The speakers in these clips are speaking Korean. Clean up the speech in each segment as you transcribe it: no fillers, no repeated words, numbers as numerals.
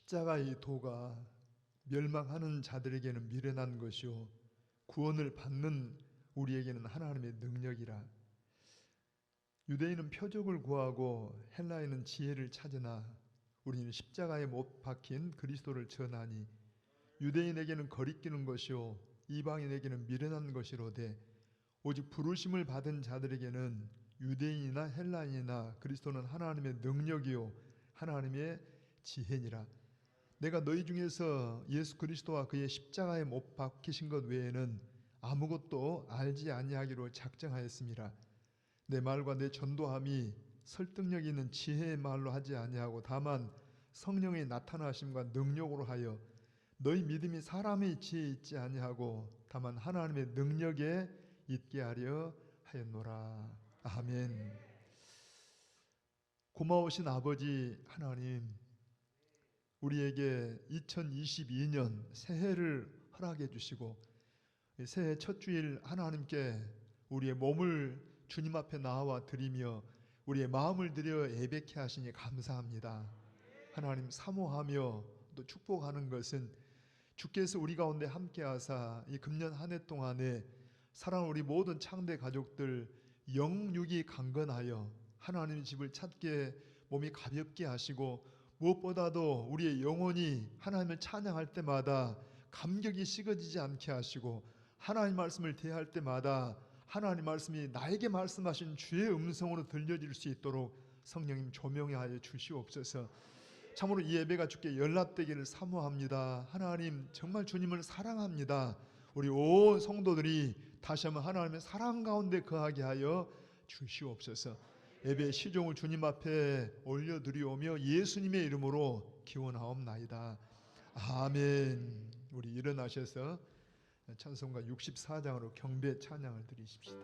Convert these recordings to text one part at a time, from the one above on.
십자가의 도가 멸망하는 자들에게는 미련한 것이요 구원을 받는 우리에게는 하나님의 능력이라. 유대인은 표적을 구하고 헬라인은 지혜를 찾으나 우리는 십자가에 못 박힌 그리스도를 전하니 유대인에게는 거리끼는 것이요 이방인에게는 미련한 것이로되 오직 부르심을 받은 자들에게는 유대인이나 헬라인이나 그리스도는 하나님의 능력이요 하나님의 지혜니라. 내가 너희 중에서 예수 그리스도와 그의 십자가에 못 박히신 것 외에는 아무것도 알지 아니하기로 작정하였습니다. 내 말과 내 전도함이 설득력 있는 지혜의 말로 하지 아니하고 다만 성령의 나타나심과 능력으로 하여 너희 믿음이 사람의 지혜에 있지 아니하고 다만 하나님의 능력에 있게 하려 하였노라. 아멘. 고마우신 아버지 하나님, 우리에게 2022년 새해를 허락해 주시고 새해 첫 주일 하나님께 우리의 몸을 주님 앞에 나와 드리며 우리의 마음을 들여 예배케 하시니 감사합니다. 하나님, 사모하며 또 축복하는 것은 주께서 우리 가운데 함께 하사 이 금년 한 해 동안에 사랑하는 우리 모든 창대 가족들 영육이 강건하여 하나님의 집을 찾게 몸이 가볍게 하시고 무엇보다도 우리의 영혼이 하나님을 찬양할 때마다 감격이 식어지지 않게 하시고 하나님 말씀을 대할 때마다 하나님 말씀이 나에게 말씀하신 주의 음성으로 들려질 수 있도록 성령님 조명하여 주시옵소서. 참으로 이 예배가 주께 연락되기를 사모합니다. 하나님, 정말 주님을 사랑합니다. 우리 온 성도들이 다시 한번 하나님의 사랑 가운데 거하게 하여 주시옵소서. 예배의 시종을 주님 앞에 올려드리오며 예수님의 이름으로 기원하옵나이다. 아멘. 우리 일어나셔서 찬송가 64장으로 경배 찬양을 드리십시다.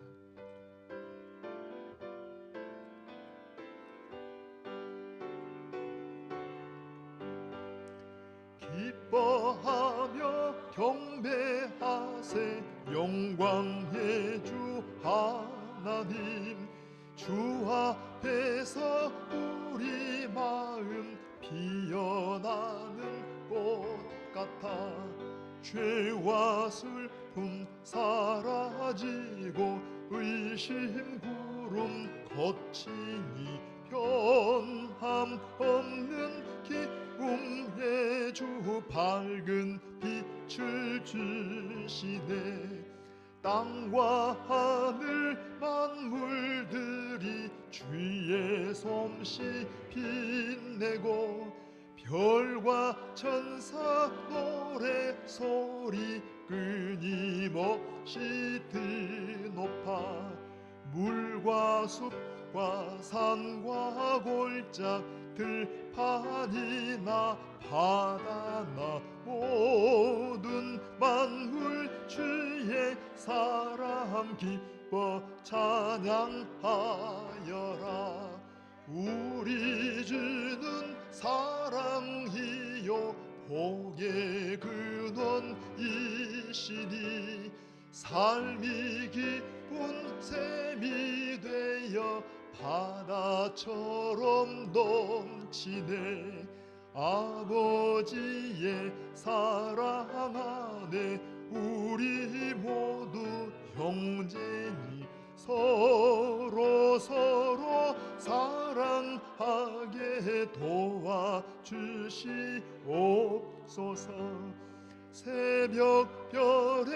기뻐하며 경배하세 영광의 주 하나님. 주 앞에서 우리 마음 피어나는 꽃 같아 죄와 슬픔 사라지고 의심 구름 거치니 변함 없는 기쁨의 주 밝은 빛을 주시네. 땅과 하늘 만물들이 주의 솜씨 빛내고 별과 천사 노래 소리 끊임없이 드높아 물과 숲과 산과 골짜 들판이나 바다나 모든 만물 주의 사람 기뻐 찬양하여라. 우리 주는 사랑이요 복의 근원이시니 삶이 기쁜 샘이 되어 바다처럼 넘치네. 아버지의 사랑 안에 우리 모두 형제니 서로 사랑하게 도와주시옵소서. 새벽별의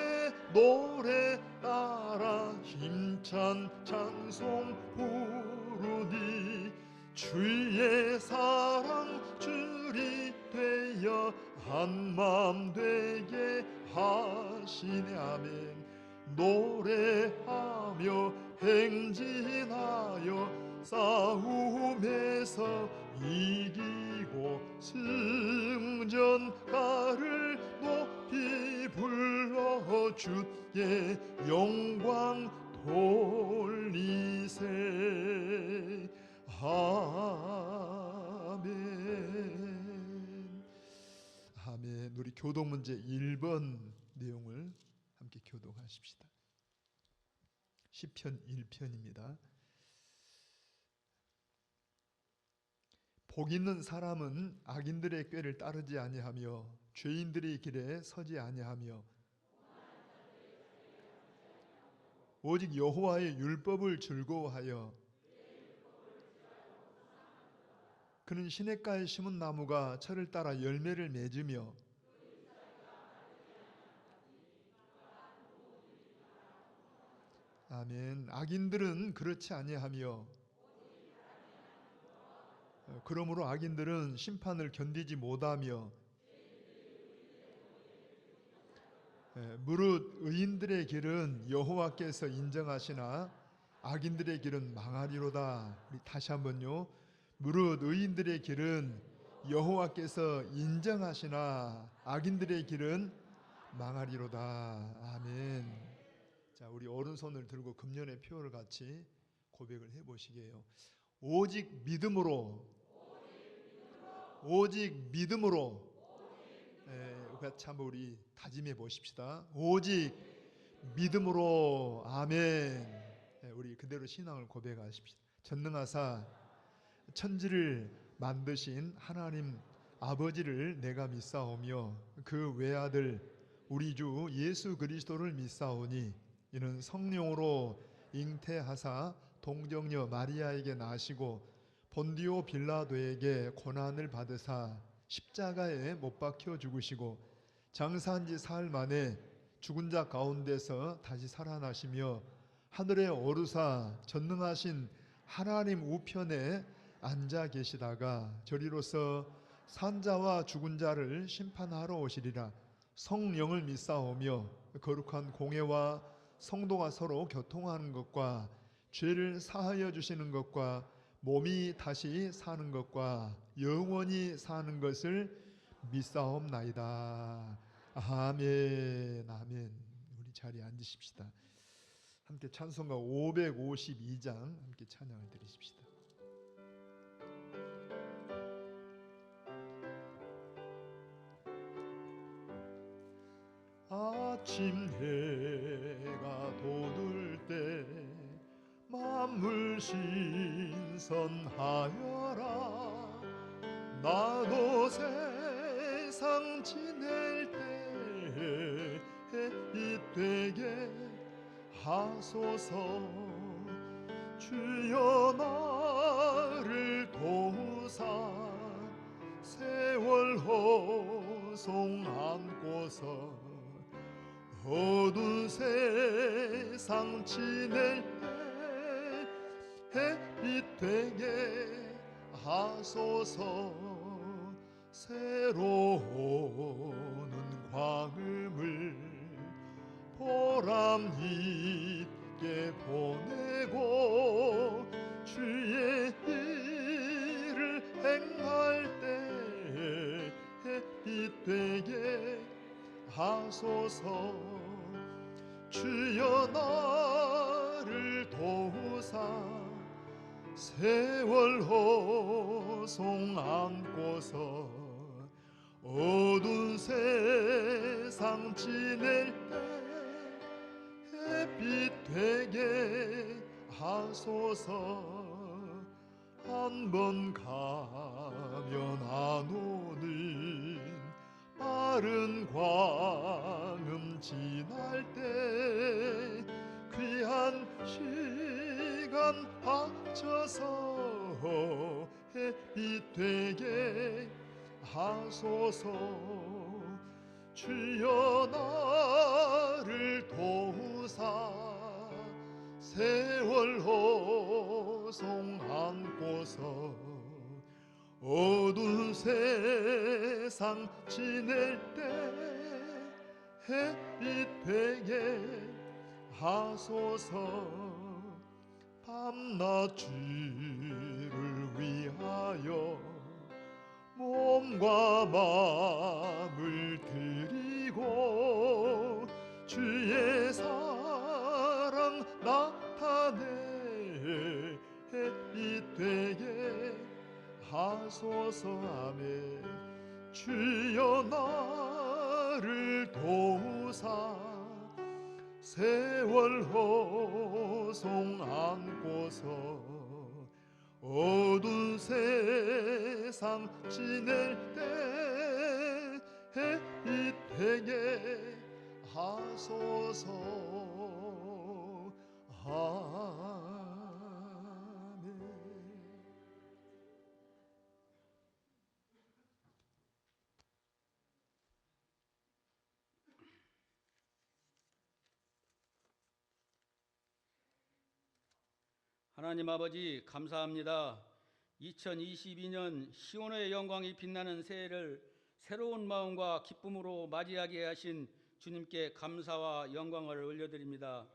노래 따라 힘찬 찬송 부르니 주의 사랑 줄이 되어 한맘 되게 하시네. 아멘. 노래하며 행진하여 싸움에서 이기고 승전가를 높이 불러 주께 영광 돌리세. 아멘. 아멘. 우리 교독 문제 1번 내용을 함께 교독하십시다. 시편 1편입니다. 복 있는 사람은 악인들의 꾀를 따르지 아니하며 죄인들의 길에 서지 아니하며 오직 여호와의 율법을 즐거워하여 그는 시냇가에 심은 나무가 철을 따라 열매를 맺으며 아멘. 악인들은 그렇지 아니하며 그러므로 악인들은 심판을 견디지 못하며 무릇 의인들의 길은 여호와께서 인정하시나 악인들의 길은 망하리로다. 우리 다시 한번요. 무릇 의인들의 길은 여호와께서 인정하시나 악인들의 길은 망하리로다. 아멘. 자, 우리 오른손을 들고 금년의 표를 같이 고백을 해보시게요. 오직 믿음으로, 오직 믿음으로. 같이 한번 우리 다짐해 보십시다. 오직 믿음으로. 아멘. 우리 그대로 신앙을 고백하십시다. 전능하사 천지를 만드신 하나님 아버지를 내가 믿사오며 그 외아들 우리 주 예수 그리스도를 믿사오니 이는 성령으로 잉태하사 동정녀 마리아에게 나시고 본디오 빌라도에게 고난을 받으사 십자가에 못 박혀 죽으시고 장사한 지 사흘 만에 죽은 자 가운데서 다시 살아나시며 하늘에 오르사 전능하신 하나님 우편에 앉아 계시다가 저리로서 산자와 죽은 자를 심판하러 오시리라. 성령을 믿사오며 거룩한 공회와 성도가 서로 교통하는 것과 죄를 사하여 주시는 것과 몸이 다시 사는 것과 영원히 사는 것을 믿사옵나이다. 아멘. 아멘. 우리 자리에 앉으십시다. 함께 찬송가 552장 함께 찬양을 드리십시다. 아침 해가 돋을 때 만물 신선하여라. 나도 세상 지낼 때 햇빛 되게 하소서. 주여 나를 도우사 세월 호송 안고서 어두운 세상 지낼 때 햇빛 되게 하소서. 새로운 광음을 보람 있게 보내고 주의 일을 행할 때 햇빛 되게 하소서. 주여 나를 도우사 세월 호송 안고서 어두운 세상 지낼 때 햇빛 되게 하소서. 한 번 가면 안 오는 빠른 광음 지날 때 귀한 시간 합쳐서 햇빛 되게 하소서. 주여 나를 도우사 세월 호송 안고서 어두운 세상 지낼 때 햇빛 되게 하소서. 밤낮 주를 위하여 몸과 마음을 드리고 주의 사랑 나타내 햇빛 되게 하소서. 아멘. 주여 나를 도우사 세월 호송 안고서 어두운 세상 세상 지낼 때 이 되게 하소서. 아멘. 하나님 아버지 감사합니다. 2022년 시온의 영광이 빛나는 새해를 새로운 마음과 기쁨으로 맞이하게 하신 주님께 감사와 영광을 올려드립니다.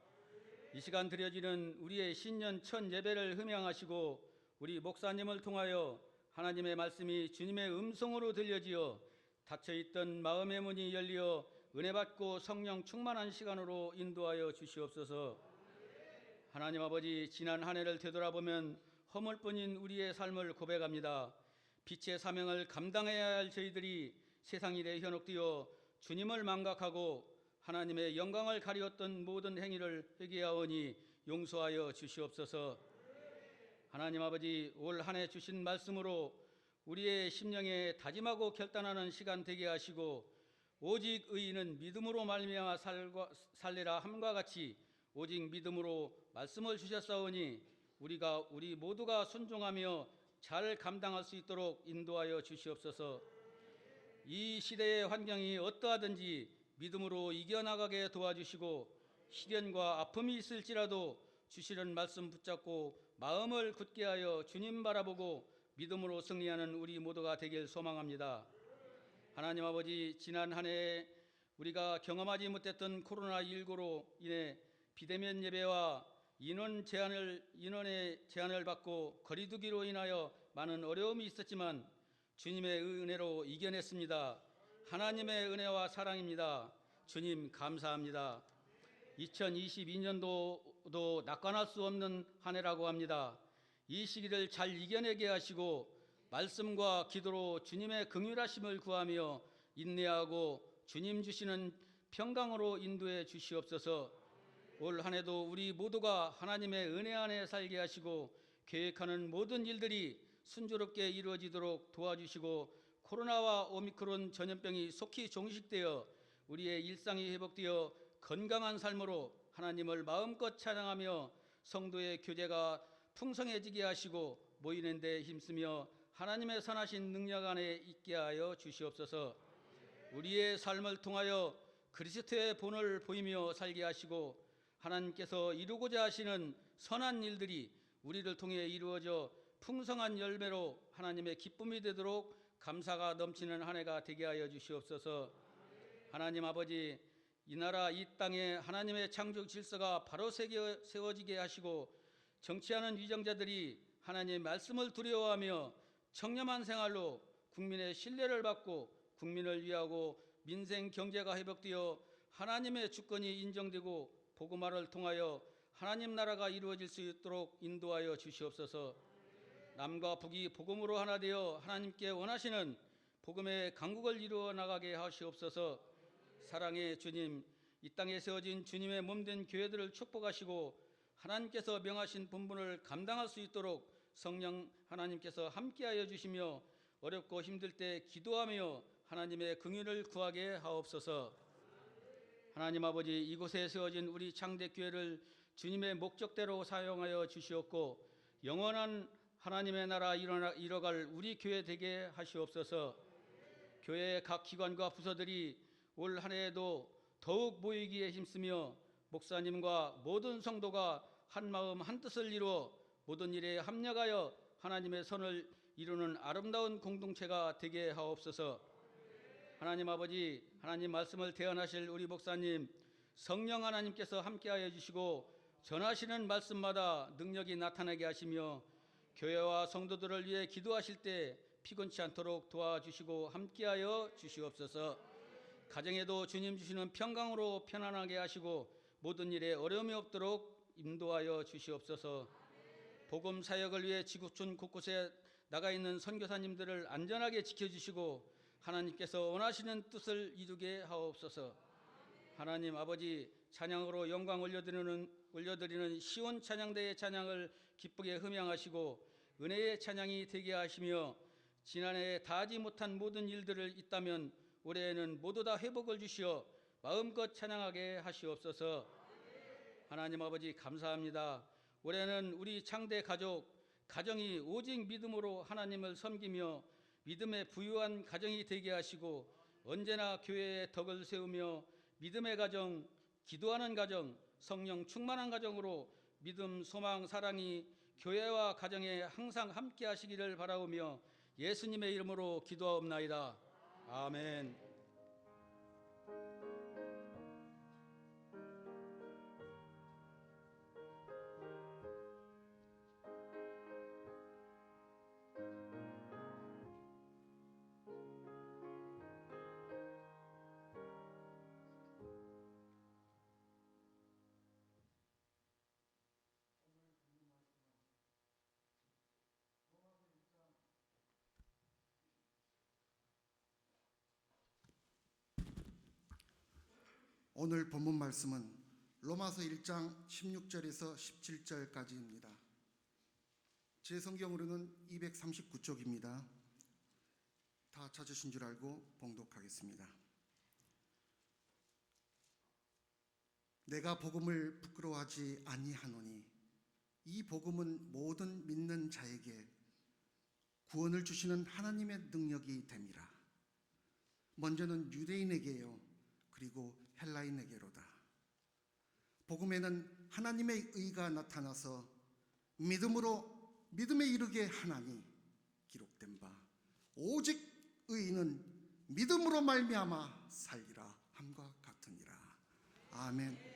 이 시간 드려지는 우리의 신년 첫 예배를 흠양하시고 우리 목사님을 통하여 하나님의 말씀이 주님의 음성으로 들려지어 닫혀있던 마음의 문이 열려 은혜 받고 성령 충만한 시간으로 인도하여 주시옵소서. 하나님 아버지, 지난 한 해를 되돌아보면 허물뿐인 우리의 삶을 고백합니다. 빛의 사명을 감당해야 할 저희들이 세상 일에 현혹되어 주님을 망각하고 하나님의 영광을 가리웠던 모든 행위를 회개하오니 용서하여 주시옵소서. 하나님 아버지, 올 한 해 주신 말씀으로 우리의 심령에 다짐하고 결단하는 시간 되게 하시고 오직 의인은 믿음으로 말미암아 살리라 함과 같이 오직 믿음으로 말씀을 주셨사오니 우리 모두가 순종하며 잘 감당할 수 있도록 인도하여 주시옵소서. 이 시대의 환경이 어떠하든지 믿음으로 이겨나가게 도와주시고 시련과 아픔이 있을지라도 주시는 말씀 붙잡고 마음을 굳게 하여 주님 바라보고 믿음으로 승리하는 우리 모두가 되길 소망합니다. 하나님 아버지, 지난 한 해 우리가 경험하지 못했던 코로나19로 인해 비대면 예배와 인원의 제한을 받고 거리두기로 인하여 많은 어려움이 있었지만 주님의 은혜로 이겨냈습니다. 하나님의 은혜와 사랑입니다. 주님 감사합니다. 2022년도도 낙관할 수 없는 한 해라고 합니다. 이 시기를 잘 이겨내게 하시고 말씀과 기도로 주님의 긍휼하심을 구하며 인내하고 주님 주시는 평강으로 인도해 주시옵소서. 올 한 해도 우리 모두가 하나님의 은혜 안에 살게 하시고 계획하는 모든 일들이 순조롭게 이루어지도록 도와주시고 코로나와 오미크론 전염병이 속히 종식되어 우리의 일상이 회복되어 건강한 삶으로 하나님을 마음껏 찬양하며 성도의 교제가 풍성해지게 하시고 모이는 데 힘쓰며 하나님의 선하신 능력 안에 있게 하여 주시옵소서. 우리의 삶을 통하여 그리스도의 본을 보이며 살게 하시고 하나님께서 이루고자 하시는 선한 일들이 우리를 통해 이루어져 풍성한 열매로 하나님의 기쁨이 되도록 감사가 넘치는 한 해가 되게 하여 주시옵소서. 하나님 아버지, 이 나라 이 땅에 하나님의 창조 질서가 바로 세워지게 하시고 정치하는 위정자들이 하나님의 말씀을 두려워하며 청렴한 생활로 국민의 신뢰를 받고 국민을 위하고 민생 경제가 회복되어 하나님의 주권이 인정되고 복음화를 통하여 하나님 나라가 이루어질 수 있도록 인도하여 주시옵소서. 남과 북이 복음으로 하나 되어 하나님께 원하시는 복음의 강국을 이루어 나가게 하시옵소서. 사랑의 주님, 이 땅에 세워진 주님의 몸된 교회들을 축복하시고 하나님께서 명하신 분분을 감당할 수 있도록 성령 하나님께서 함께하여 주시며 어렵고 힘들 때 기도하며 하나님의 긍휼을 구하게 하옵소서. 하나님 아버지, 이곳에 세워진 우리 창대교회를 주님의 목적대로 사용하여 주시옵고 영원한 하나님의 나라 이뤄갈 우리 교회 되게 하시옵소서. 교회의 각 기관과 부서들이 올 한 해에도 더욱 모이기에 힘쓰며 목사님과 모든 성도가 한 마음 한 뜻을 이루어 모든 일에 합력하여 하나님의 선을 이루는 아름다운 공동체가 되게 하옵소서. 하나님 아버지, 하나님 말씀을 대언하실 우리 목사님 성령 하나님께서 함께하여 주시고 전하시는 말씀마다 능력이 나타나게 하시며 교회와 성도들을 위해 기도하실 때 피곤치 않도록 도와주시고 함께하여 주시옵소서. 가정에도 주님 주시는 평강으로 편안하게 하시고 모든 일에 어려움이 없도록 인도하여 주시옵소서. 복음 사역을 위해 지구촌 곳곳에 나가 있는 선교사님들을 안전하게 지켜주시고 하나님께서 원하시는 뜻을 이루게 하옵소서. 하나님 아버지, 찬양으로 영광 올려드리는 시온 찬양대의 찬양을 기쁘게 흠양하시고 은혜의 찬양이 되게 하시며 지난해에 다하지 못한 모든 일들을 있다면 올해에는 모두 다 회복을 주시어 마음껏 찬양하게 하시옵소서. 하나님 아버지 감사합니다. 올해는 우리 창대 가정이 오직 믿음으로 하나님을 섬기며 믿음의 부유한 가정이 되게 하시고 언제나 교회의 덕을 세우며 믿음의 가정, 기도하는 가정, 성령 충만한 가정으로 믿음, 소망, 사랑이 교회와 가정에 항상 함께 하시기를 바라오며 예수님의 이름으로 기도하옵나이다. 아멘. 오늘 본문 말씀은 로마서 1장 16절에서 17절까지입니다. 제 성경으로는 239쪽입니다. 다 찾으신 줄 알고 봉독하겠습니다. 내가 복음을 부끄러워하지 아니하노니 이 복음은 모든 믿는 자에게 구원을 주시는 하나님의 능력이 됨이라. 먼저는 유대인에게요 그리고 헬라인에게로다. 복음에는 하나님의 의가 나타나서 믿음에 이르게 하나니 기록된 바 오직 의인은 믿음으로 말미암아 살리라 함과 같으니라. 아멘.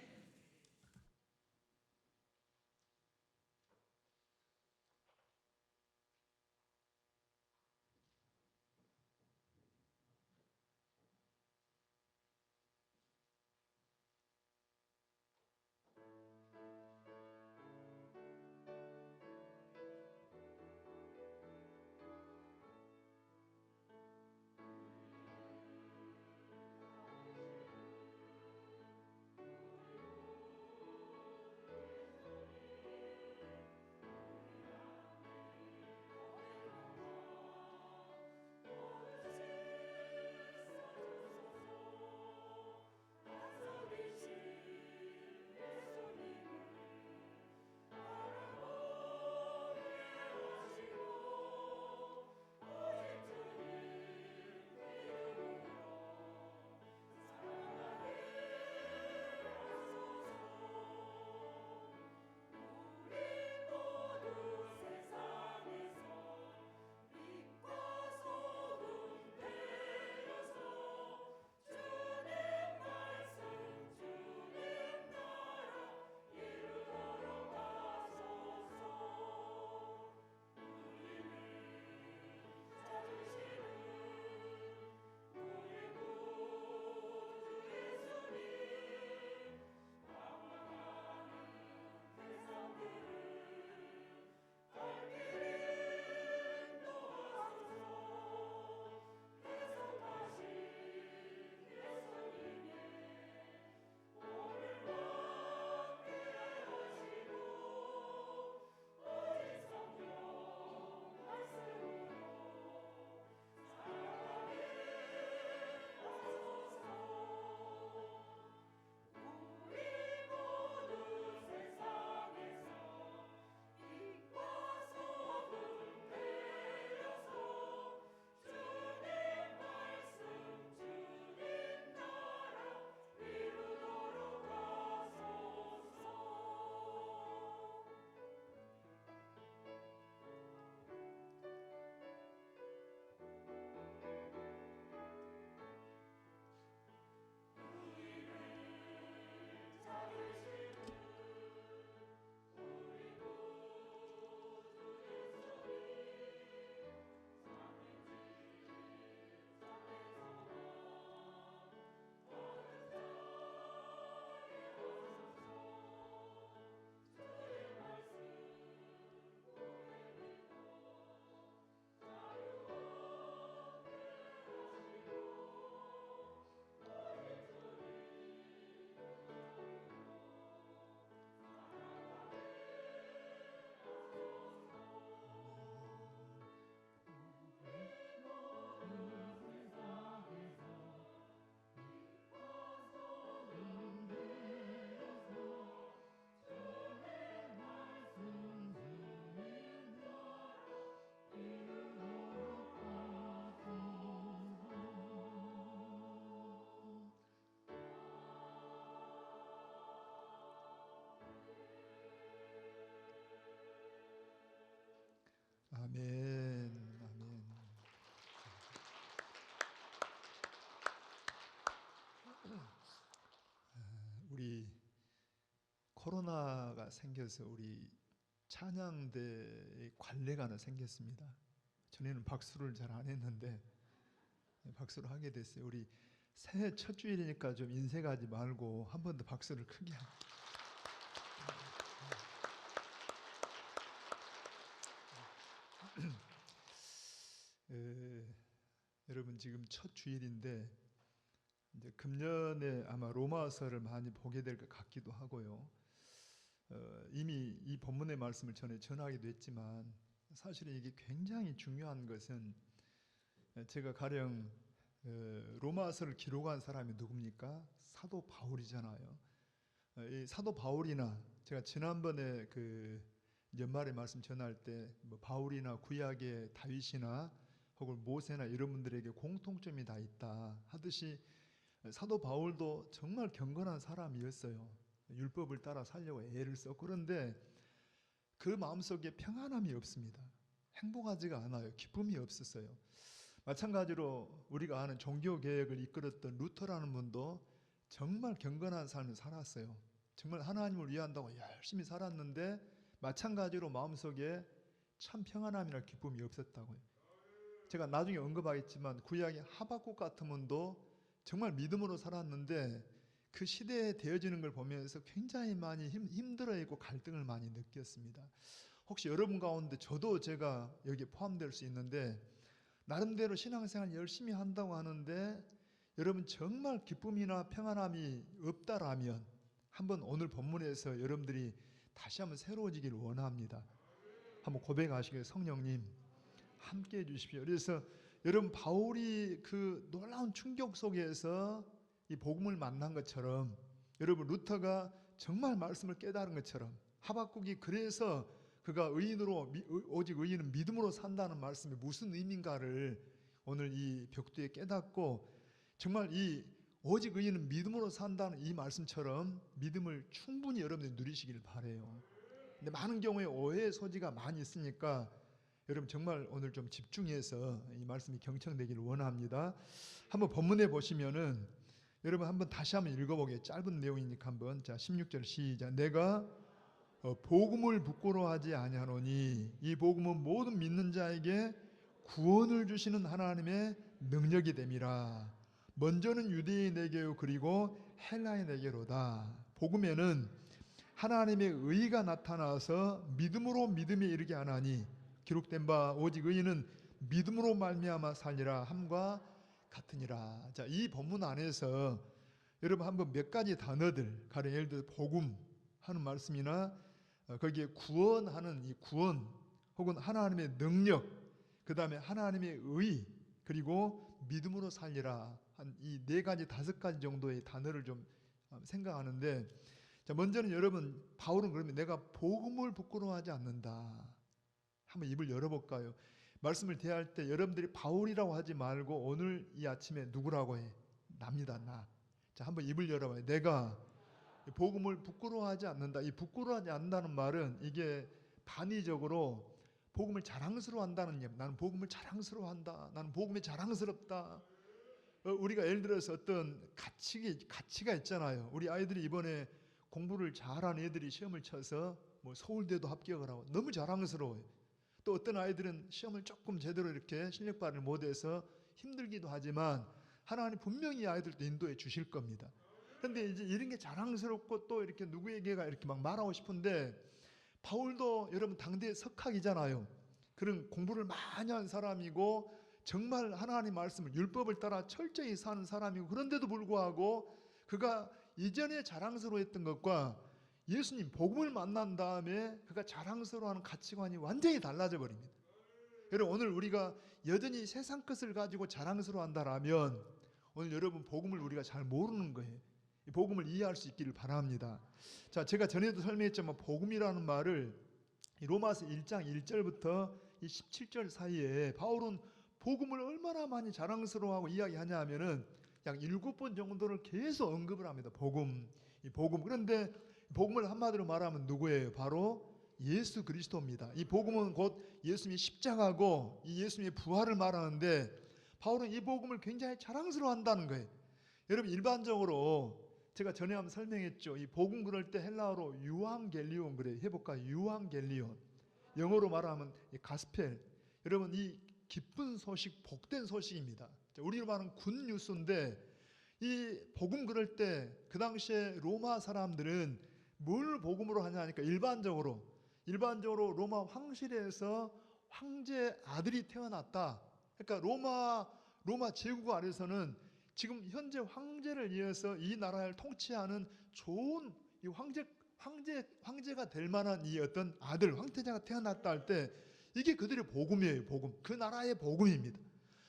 아멘. 아멘. 우리 코로나가 생겨서 우리 찬양대의 관례가 하나 생겼습니다. 전에는 박수를 잘 안 했는데 박수를 하게 됐어요. 우리 새해 첫 주일이니까 좀 인색하지 말고 한 번 더 박수를 크게 여러분 지금 첫 주일인데 이제 금년에 아마 로마서를 많이 보게 될 것 같기도 하고요. 이미 이 본문의 말씀을 전에 전하기도 했지만 사실은 이게 굉장히 중요한 것은 제가 가령 로마서를 기록한 사람이 누굽니까? 사도 바울이잖아요. 이 사도 바울이나 제가 지난번에 그 연말에 말씀 전할 때 뭐 바울이나 구약의 다윗이나 혹은 모세나 이런 분들에게 공통점이 다 있다 하듯이 사도 바울도 정말 경건한 사람이었어요. 율법을 따라 살려고 애를 썼고 그런데 그 마음속에 평안함이 없습니다. 행복하지가 않아요. 기쁨이 없었어요. 마찬가지로 우리가 아는 종교개혁을 이끌었던 루터라는 분도 정말 경건한 삶을 살았어요. 정말 하나님을 위한다고 열심히 살았는데 마찬가지로 마음속에 참 평안함이나 기쁨이 없었다고요. 제가 나중에 언급하겠지만 구약의 하박국 같은 분도 정말 믿음으로 살았는데 그 시대에 되어지는 걸 보면서 굉장히 많이 힘들어했고 갈등을 많이 느꼈습니다. 혹시 여러분 가운데 저도 제가 여기에 포함될 수 있는데 나름대로 신앙생활 열심히 한다고 하는데 여러분 정말 기쁨이나 평안함이 없다라면 한번 오늘 본문에서 여러분들이 다시 한번 새로워지기를 원합니다. 한번 고백하시길 성령님 함께 해주십시오. 그래서 여러분 바울이 그 놀라운 충격 속에서 이 복음을 만난 것처럼 여러분 루터가 정말 말씀을 깨달은 것처럼 하박국이 그래서 그가 의인으로 오직 의인은 믿음으로 산다는 말씀이 무슨 의미인가를 오늘 이 벽두에 깨닫고 정말 이 오직 의인은 믿음으로 산다는 이 말씀처럼 믿음을 충분히 여러분들이 누리시길 바라요. 근데 많은 경우에 오해의 소지가 많이 있으니까 여러분 정말 오늘 좀 집중해서 이 말씀이 경청되기를 원합니다. 한번 본문에 보시면은 여러분 한번 다시 한번 읽어보게 짧은 내용이니까 한번 자 16절 시작. 내가 복음을 부끄러워하지 아니하노니 이 복음은 모든 믿는 자에게 구원을 주시는 하나님의 능력이 됨이라. 먼저는 유대인에게요 그리고 헬라인에게로다. 복음에는 하나님의 의가 나타나서 믿음으로 믿음에 이르게 하나니 기록된 바 오직 의인은 믿음으로 말미암아 살리라 함과 같으니라. 자, 이 본문 안에서 여러분 한번 몇 가지 단어들 가령 예를 들어 복음 하는 말씀이나 거기에 구원하는 이 구원 혹은 하나님의 능력 그 다음에 하나님의 의 그리고 믿음으로 살리라 한 이 네 가지 다섯 가지 정도의 단어를 좀 생각하는데 자 먼저는 여러분 바울은 그러면 내가 복음을 부끄러워하지 않는다. 한번 입을 열어볼까요? 말씀을 대할 때 여러분들이 바울이라고 하지 말고 오늘 이 아침에 누구라고 해? 납니다. 나. 자 한번 입을 열어봐요. 내가 복음을 부끄러워하지 않는다. 이 부끄러워하지 않는다는 말은 이게 반의적으로 복음을 자랑스러워한다는 얘기. 나는 복음을 자랑스러워한다. 나는 복음이 자랑스럽다. 우리가 예를 들어서 어떤 가치가 있잖아요. 우리 아이들이 이번에 공부를 잘하는 애들이 시험을 쳐서 뭐 서울대도 합격을 하고 너무 자랑스러워요. 또 어떤 아이들은 시험을 조금 제대로 이렇게 실력 발휘를 못해서 힘들기도 하지만 하나님 분명히 이 아이들도 인도해 주실 겁니다. 그런데 이제 이런 게 자랑스럽고 또 이렇게 누구에게가 이렇게 막 말하고 싶은데 바울도 여러분 당대의 석학이잖아요. 그런 공부를 많이 한 사람이고 정말 하나님 말씀을 율법을 따라 철저히 사는 사람이고 그런데도 불구하고 그가 이전에 자랑스러워했던 것과 예수님 복음을 만난 다음에 그가 자랑스러워하는 가치관이 완전히 달라져 버립니다. 여러분 오늘 우리가 여전히 세상 것을 가지고 자랑스러워한다라면 오늘 여러분 복음을 우리가 잘 모르는 거예요. 이 복음을 이해할 수 있기를 바랍니다. 자 제가 전에도 설명했지만 복음이라는 말을 로마서 1장 1절부터 이 17절 사이에 바울은 복음을 얼마나 많이 자랑스러워하고 이야기하냐 하면은 약 7번 정도를 계속 언급을 합니다. 복음, 이 복음. 그런데 복음을 한마디로 말하면 누구예요? 바로 예수 그리스도입니다. 이 복음은 곧 예수님의 십자가고 이 예수님의 부활을 말하는데 바울은 이 복음을 굉장히 자랑스러워한다는 거예요. 여러분 일반적으로 제가 전에 한번 설명했죠. 이 복음 그럴 때 헬라어로 유앙겔리온 그래요. 해볼까요? 유앙겔리온. 영어로 말하면 가스펠. 여러분 이 기쁜 소식, 복된 소식입니다. 우리로 말하는 굿뉴스인데 이 복음 그럴 때 그 당시에 로마 사람들은 뭘 복음으로 하냐 하니까 일반적으로 로마 황실에서 황제 아들이 태어났다. 그러니까 로마 제국 아래서는 지금 현재 황제를 이어서 이 나라를 통치하는 좋은 이 황제가 될 만한 이 어떤 아들, 황태자가 태어났다 할 때 이게 그들의 복음이에요. 복음. 그 나라의 복음입니다.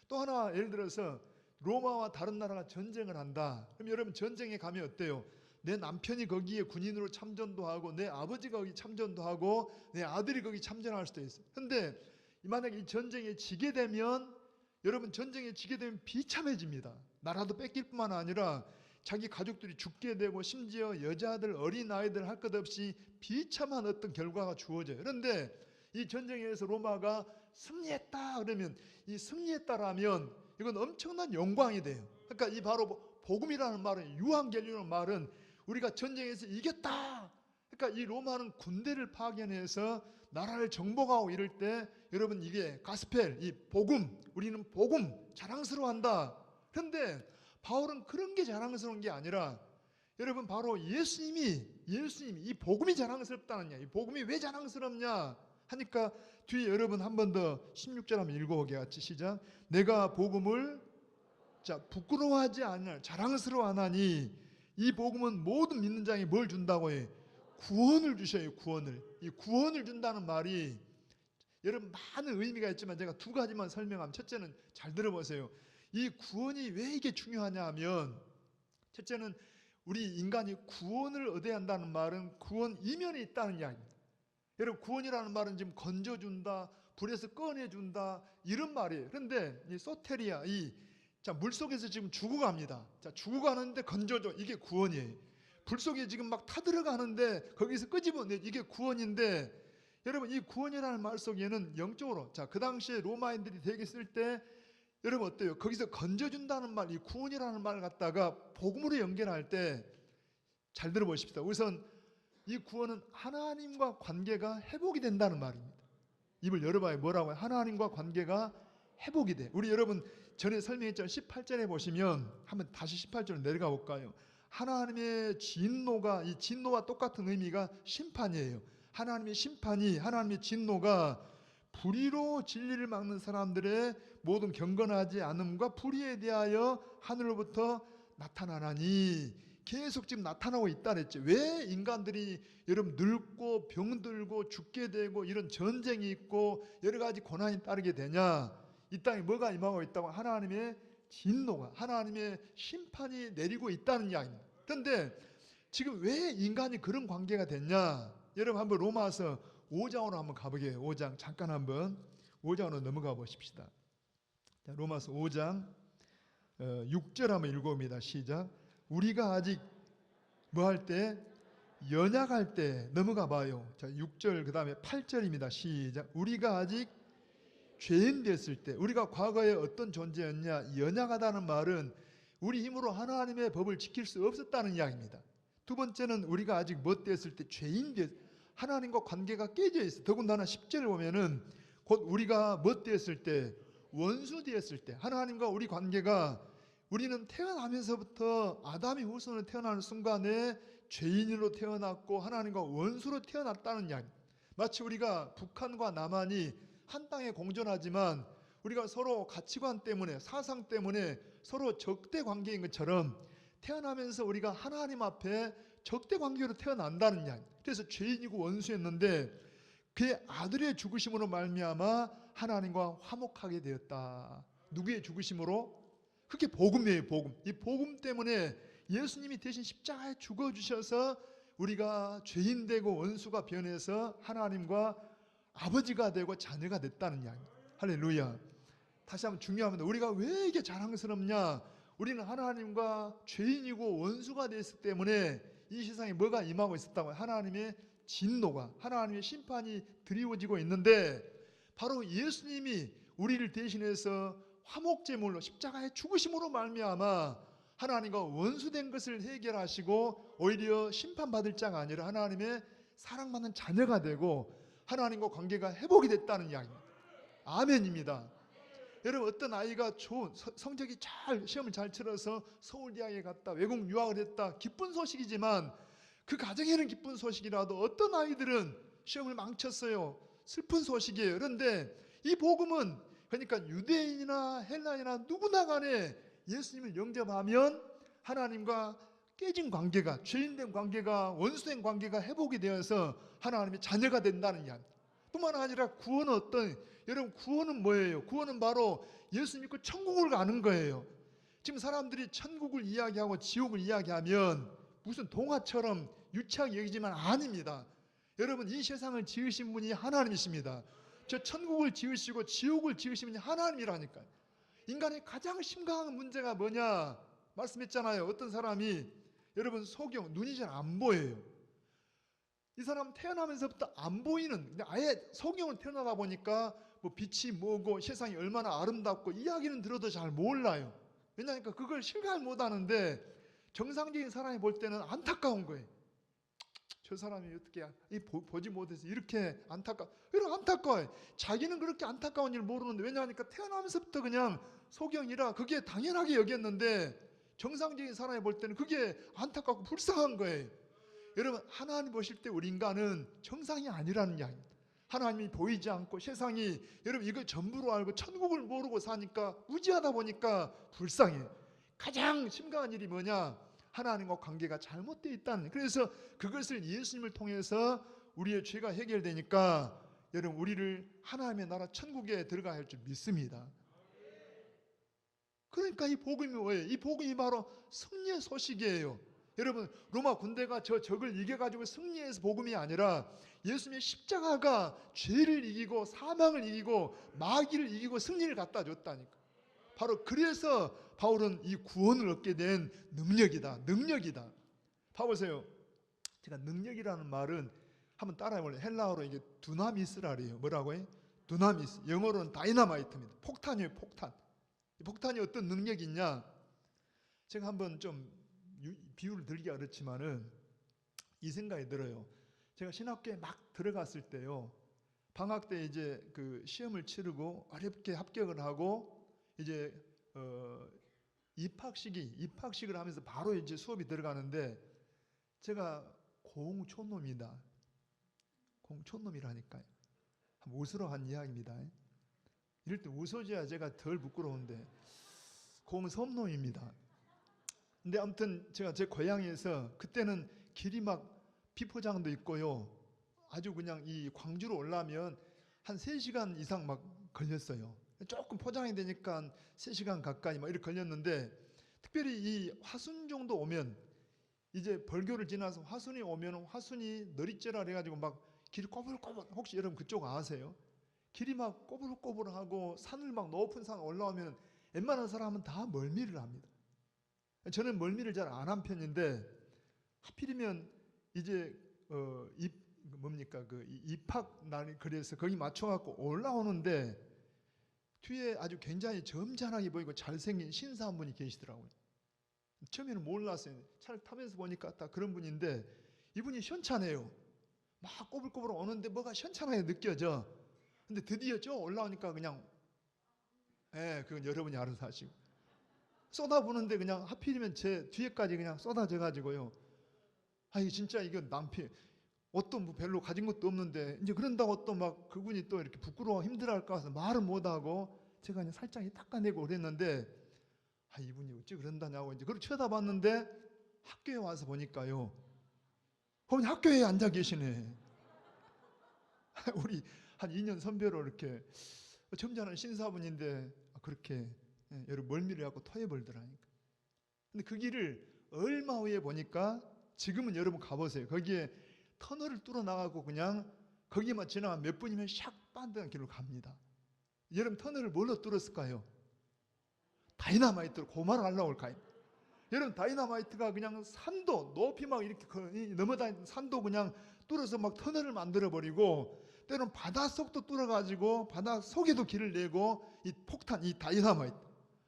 또 하나 예를 들어서 로마와 다른 나라가 전쟁을 한다. 그럼 여러분 전쟁에 가면 어때요? 내 남편이 거기에 군인으로 참전도 하고 내 아버지가 거기 참전도 하고 내 아들이 거기 참전할 수도 있어요. 그런데 만약에 이 전쟁에 지게 되면 여러분 전쟁에 지게 되면 비참해집니다. 나라도 뺏길 뿐만 아니라 자기 가족들이 죽게 되고 심지어 여자들 어린아이들 할 것 없이 비참한 어떤 결과가 주어져요. 그런데 이 전쟁에서 로마가 승리했다 그러면 이 승리했다라면 이건 엄청난 영광이 돼요. 그러니까 이 바로 복음이라는 말은 유앙겔리온이라는 말은 우리가 전쟁에서 이겼다. 그러니까 이 로마는 군대를 파견해서 나라를 정복하고 이럴 때 여러분 이게 가스펠, 이 복음, 우리는 복음 자랑스러워한다. 그런데 바울은 그런 게 자랑스러운 게 아니라 여러분 바로 예수님이 이 복음이 자랑스럽다는 이 복음이 왜 자랑스럽냐 하니까 뒤에 여러분 한 번 더 16절 한번 읽어보게 같이 시작. 내가 복음을 부끄러워하지 않으나 자랑스러워하나니 이 복음은 모든 믿는 자에게 뭘 준다고 해? 구원을 주셔요. 구원을. 이 구원을 준다는 말이 여러분 많은 의미가 있지만 제가 두 가지만 설명하면 첫째는 잘 들어보세요. 이 구원이 왜 이게 중요하냐 하면 첫째는 우리 인간이 구원을 얻어야 한다는 말은 구원 이면에 있다는 이야기입니다. 여러분 구원이라는 말은 지금 건져준다, 불에서 꺼내준다 이런 말이에요. 그런데 이 소테리아 물속에서 지금 죽어갑니다. 죽어가는데 건져줘. 이게 구원이에요. 불 속에 지금 막 타들어가는데 거기서 끄집어내. 이게 구원인데 여러분 이 구원이라는 말 속에는 영적으로 그 당시에 로마인들이 되게 쓸 때 여러분 어때요? 거기서 건져준다는 말, 이 구원이라는 말을 갖다가 복음으로 연결할 때 잘 들어보십시오. 우선 이 구원은 하나님과 관계가 회복이 된다는 말입니다. 입을 열어봐요. 뭐라고요? 하나님과 관계가 회복이 돼. 우리 여러분 전에 설명했던 18절에 보시면 한번 다시 18절로 내려가 볼까요? 하나님의 진노가 이 진노와 똑같은 의미가 심판이에요. 하나님의 심판이 하나님의 진노가 불의로 진리를 막는 사람들의 모든 경건하지 않음과 불의에 대하여 하늘로부터 나타나나니 계속 지금 나타나고 있다 그랬죠. 왜 인간들이 여러분 늙고 병들고 죽게 되고 이런 전쟁이 있고 여러 가지 고난이 따르게 되냐? 이 땅에 뭐가 임하고 있다고? 하나님의 진노가 하나님의 심판이 내리고 있다는 이야기입니다. 그런데 지금 왜 인간이 그런 관계가 됐냐? 여러분 한번 로마서 5장으로 한번 가보게요. 5장 잠깐 한번 5장으로 넘어가 보십시다. 로마서 5장 6절 한번 읽어봅니다. 시작. 우리가 아직 뭐 할 때? 연약할 때 넘어가 봐요. 6절 그 다음에 8절입니다. 시작. 우리가 아직 죄인 됐을 때 우리가 과거에 어떤 존재였냐? 연약하다는 말은 우리 힘으로 하나님의 법을 지킬 수 없었다는 이야기입니다. 두 번째는 우리가 아직 못됐을 때 죄인 됐을 때 하나님과 관계가 깨져 있어. 더군다나 10절을 보면은 곧 우리가 못됐을 때 원수 되었을 때 하나님과 우리 관계가 우리는 태어나면서부터 아담의 후손으로 태어나는 순간에 죄인으로 태어났고 하나님과 원수로 태어났다는 이야기. 마치 우리가 북한과 남한이 한 땅에 공존하지만 우리가 서로 가치관 때문에 사상 때문에 서로 적대 관계인 것처럼 태어나면서 우리가 하나님 앞에 적대 관계로 태어난다는 이야기. 그래서 죄인이고 원수였는데 그의 아들의 죽으심으로 말미암아 하나님과 화목하게 되었다. 누구의 죽으심으로? 그게 복음이에요. 복음. 이 복음 때문에 예수님이 대신 십자가에 죽어주셔서 우리가 죄인 되고 원수가 변해서 하나님과 아버지가 되고 자녀가 됐다는 이야기. 할렐루야. 다시 한번 중요합니다. 우리가 왜 이게 자랑스럽냐? 우리는 하나님과 죄인이고 원수가 됐기 때문에 이 세상에 뭐가 임하고 있었다고? 하나님의 진노가, 하나님의 심판이 드리워지고 있는데 바로 예수님이 우리를 대신해서 화목제물로 십자가의 죽으심으로 말미암아 하나님과 원수된 것을 해결하시고 오히려 심판받을 자가 아니라 하나님의 사랑받는 자녀가 되고 하나님과 관계가 회복이 됐다는 이야기입니다. 아멘입니다. 여러분, 어떤 아이가 좋은 성적이 잘 시험을 잘 치러서 서울대학에 갔다, 외국 유학을 했다, 기쁜 소식이지만 그 가정에는 기쁜 소식이라도 어떤 아이들은 시험을 망쳤어요. 슬픈 소식이에요. 그런데 이 복음은, 그러니까 유대인이나 헬라인이나 누구나 간에 예수님을 영접하면 하나님과 깨진 관계가, 죄인된 관계가, 원수된 관계가 회복이 되어서 하나님의 자녀가 된다는 이야기. 뿐만 아니라 구원은 여러분, 구원은 뭐예요? 구원은 바로 예수 믿고 천국을 가는 거예요. 지금 사람들이 천국을 이야기하고 지옥을 이야기하면 무슨 동화처럼 유치하게 여기지만 아닙니다. 여러분, 이 세상을 지으신 분이 하나님이십니다. 저 천국을 지으시고 지옥을 지으신 분이 하나님이라니까요. 인간의 가장 심각한 문제가 뭐냐 말씀했잖아요. 어떤 사람이, 여러분, 소경, 눈이 잘 안 보여요. 이 사람 태어나면서부터 안 보이는, 근데 아예 소경을 태어나다 보니까 뭐 빛이 뭐고 세상이 얼마나 아름답고 이야기는 들어도 잘 몰라요. 왜냐하면 그걸 실감을 못하는데 정상적인 사람이 볼 때는 안타까운 거예요. 저 사람이 어떻게 보지 못해서 이렇게 안타까워요. 자기는 그렇게 안타까운 일 모르는데, 왜냐하니까 태어나면서부터 그냥 소경이라 그게 당연하게 여겼는데 정상적인 사람이 볼 때는 그게 안타깝고 불쌍한 거예요. 여러분, 하나님 보실 때 우리 인간은 정상이 아니라는 이야기입니다. 하나님이 보이지 않고 세상이, 여러분, 이걸 전부로 알고 천국을 모르고 사니까, 무지하다 보니까 불쌍해요. 가장 심각한 일이 뭐냐? 하나님과 관계가 잘못되어 있다는. 그래서 그것을 예수님을 통해서 우리의 죄가 해결되니까 여러분, 우리를 하나님의 나라 천국에 들어가야 할 줄 믿습니다. 그러니까 이 복음이 뭐예요? 이 복음이 바로 승리의 소식이에요. 여러분, 로마 군대가 저 적을 이겨가지고 승리해서 복음이 아니라 예수님의 십자가가 죄를 이기고 사망을 이기고 마귀를 이기고 승리를 갖다 줬다니까. 바로 그래서 바울은 이 구원을 얻게 된 능력이다. 봐보세요. 제가 능력이라는 말은 한번 따라해볼래요. 헬라어로 이게 두나미스라 그래요. 뭐라고요? 두나미스. 영어로는 다이너마이트입니다. 폭탄이에요, 폭탄. 폭탄이 어떤 능력이 있냐? 제가 한번 좀 비유를 들기가 그렇지만은 이 생각이 들어요. 제가 신학교에 막 들어갔을 때요, 방학 때 이제 그 시험을 치르고 어렵게 합격을 하고 이제 입학식을 하면서 바로 이제 수업이 들어가는데, 제가 공촌놈이다. 공촌놈이라니까요. 한번 웃으러 한 이야기입니다. 이럴 때 웃어줘야 제가 덜 부끄러운데, 공섬놈입니다. 근데 아무튼 제가 제 고향에서 그때는 길이 막 비포장도 있고요, 아주 그냥 이 광주로 올라면 한 3시간 이상 막 걸렸어요. 조금 포장이 되니까 3시간 가까이 막 이렇게 걸렸는데, 특별히 이 화순 정도 오면, 이제 벌교를 지나서 화순이 오면 화순이 너릿재라 해가지고 막 길이 꼬불꼬불, 혹시 여러분 그쪽 아세요? 길이 막 꼬불꼬불하고 산을 막 높은 산 올라오면 웬만한 사람은 다 멀미를 합니다. 저는 멀미를 잘 안 한 편인데, 하필이면 이제 입학 날이, 그래서 거기 맞춰갖고 올라오는데 뒤에 아주 굉장히 점잖하게 보이고 잘생긴 신사 한 분이 계시더라고요. 처음에는 몰랐어요. 차를 타면서 보니까 딱 그런 분인데, 이분이 현찬해요. 막 꼬불꼬불 오는데 뭐가 현찬하게 느껴져. 근데 드디어 저 올라오니까 그냥, 그건 여러분이 알아서 하시고, 쏟아부는데 그냥 하필이면 제 뒤에까지 그냥 쏟아져 가지고요. 아이, 진짜 이거 남편, 옷도 뭐 별로 가진 것도 없는데 이제 그런다고 또 막 그분이 또 이렇게 부끄러워 힘들어할까 해서 말을 못하고 제가 그냥 살짝 닦아내고 그랬는데, 이분이 어찌 그런다냐고 이제 그렇게 쳐다봤는데, 학교에 와서 보니까요, 그분이 학교에 앉아 계시네. 우리 한 2년 선배로 이렇게 점잖은 신사분인데 그렇게 여러분 멀미를 갖고 토해버리더라니까. 근데 그 길을 얼마 후에 보니까, 지금은 여러분 가보세요. 거기에 터널을 뚫어 나가고 그냥 거기만 지나면 몇 분이면 샥 반대한 길로 갑니다. 여러분, 터널을 뭘로 뚫었을까요? 다이너마이트로. 고말 하려고 올까요? 여러분, 다이너마이트가 그냥 산도 높이 막 이렇게 넘어다니는 산도 그냥 뚫어서 막 터널을 만들어 버리고, 때로는 바닷속도 뚫어가지고 바닷속에도 길을 내고, 이 폭탄, 이 다이너마이트.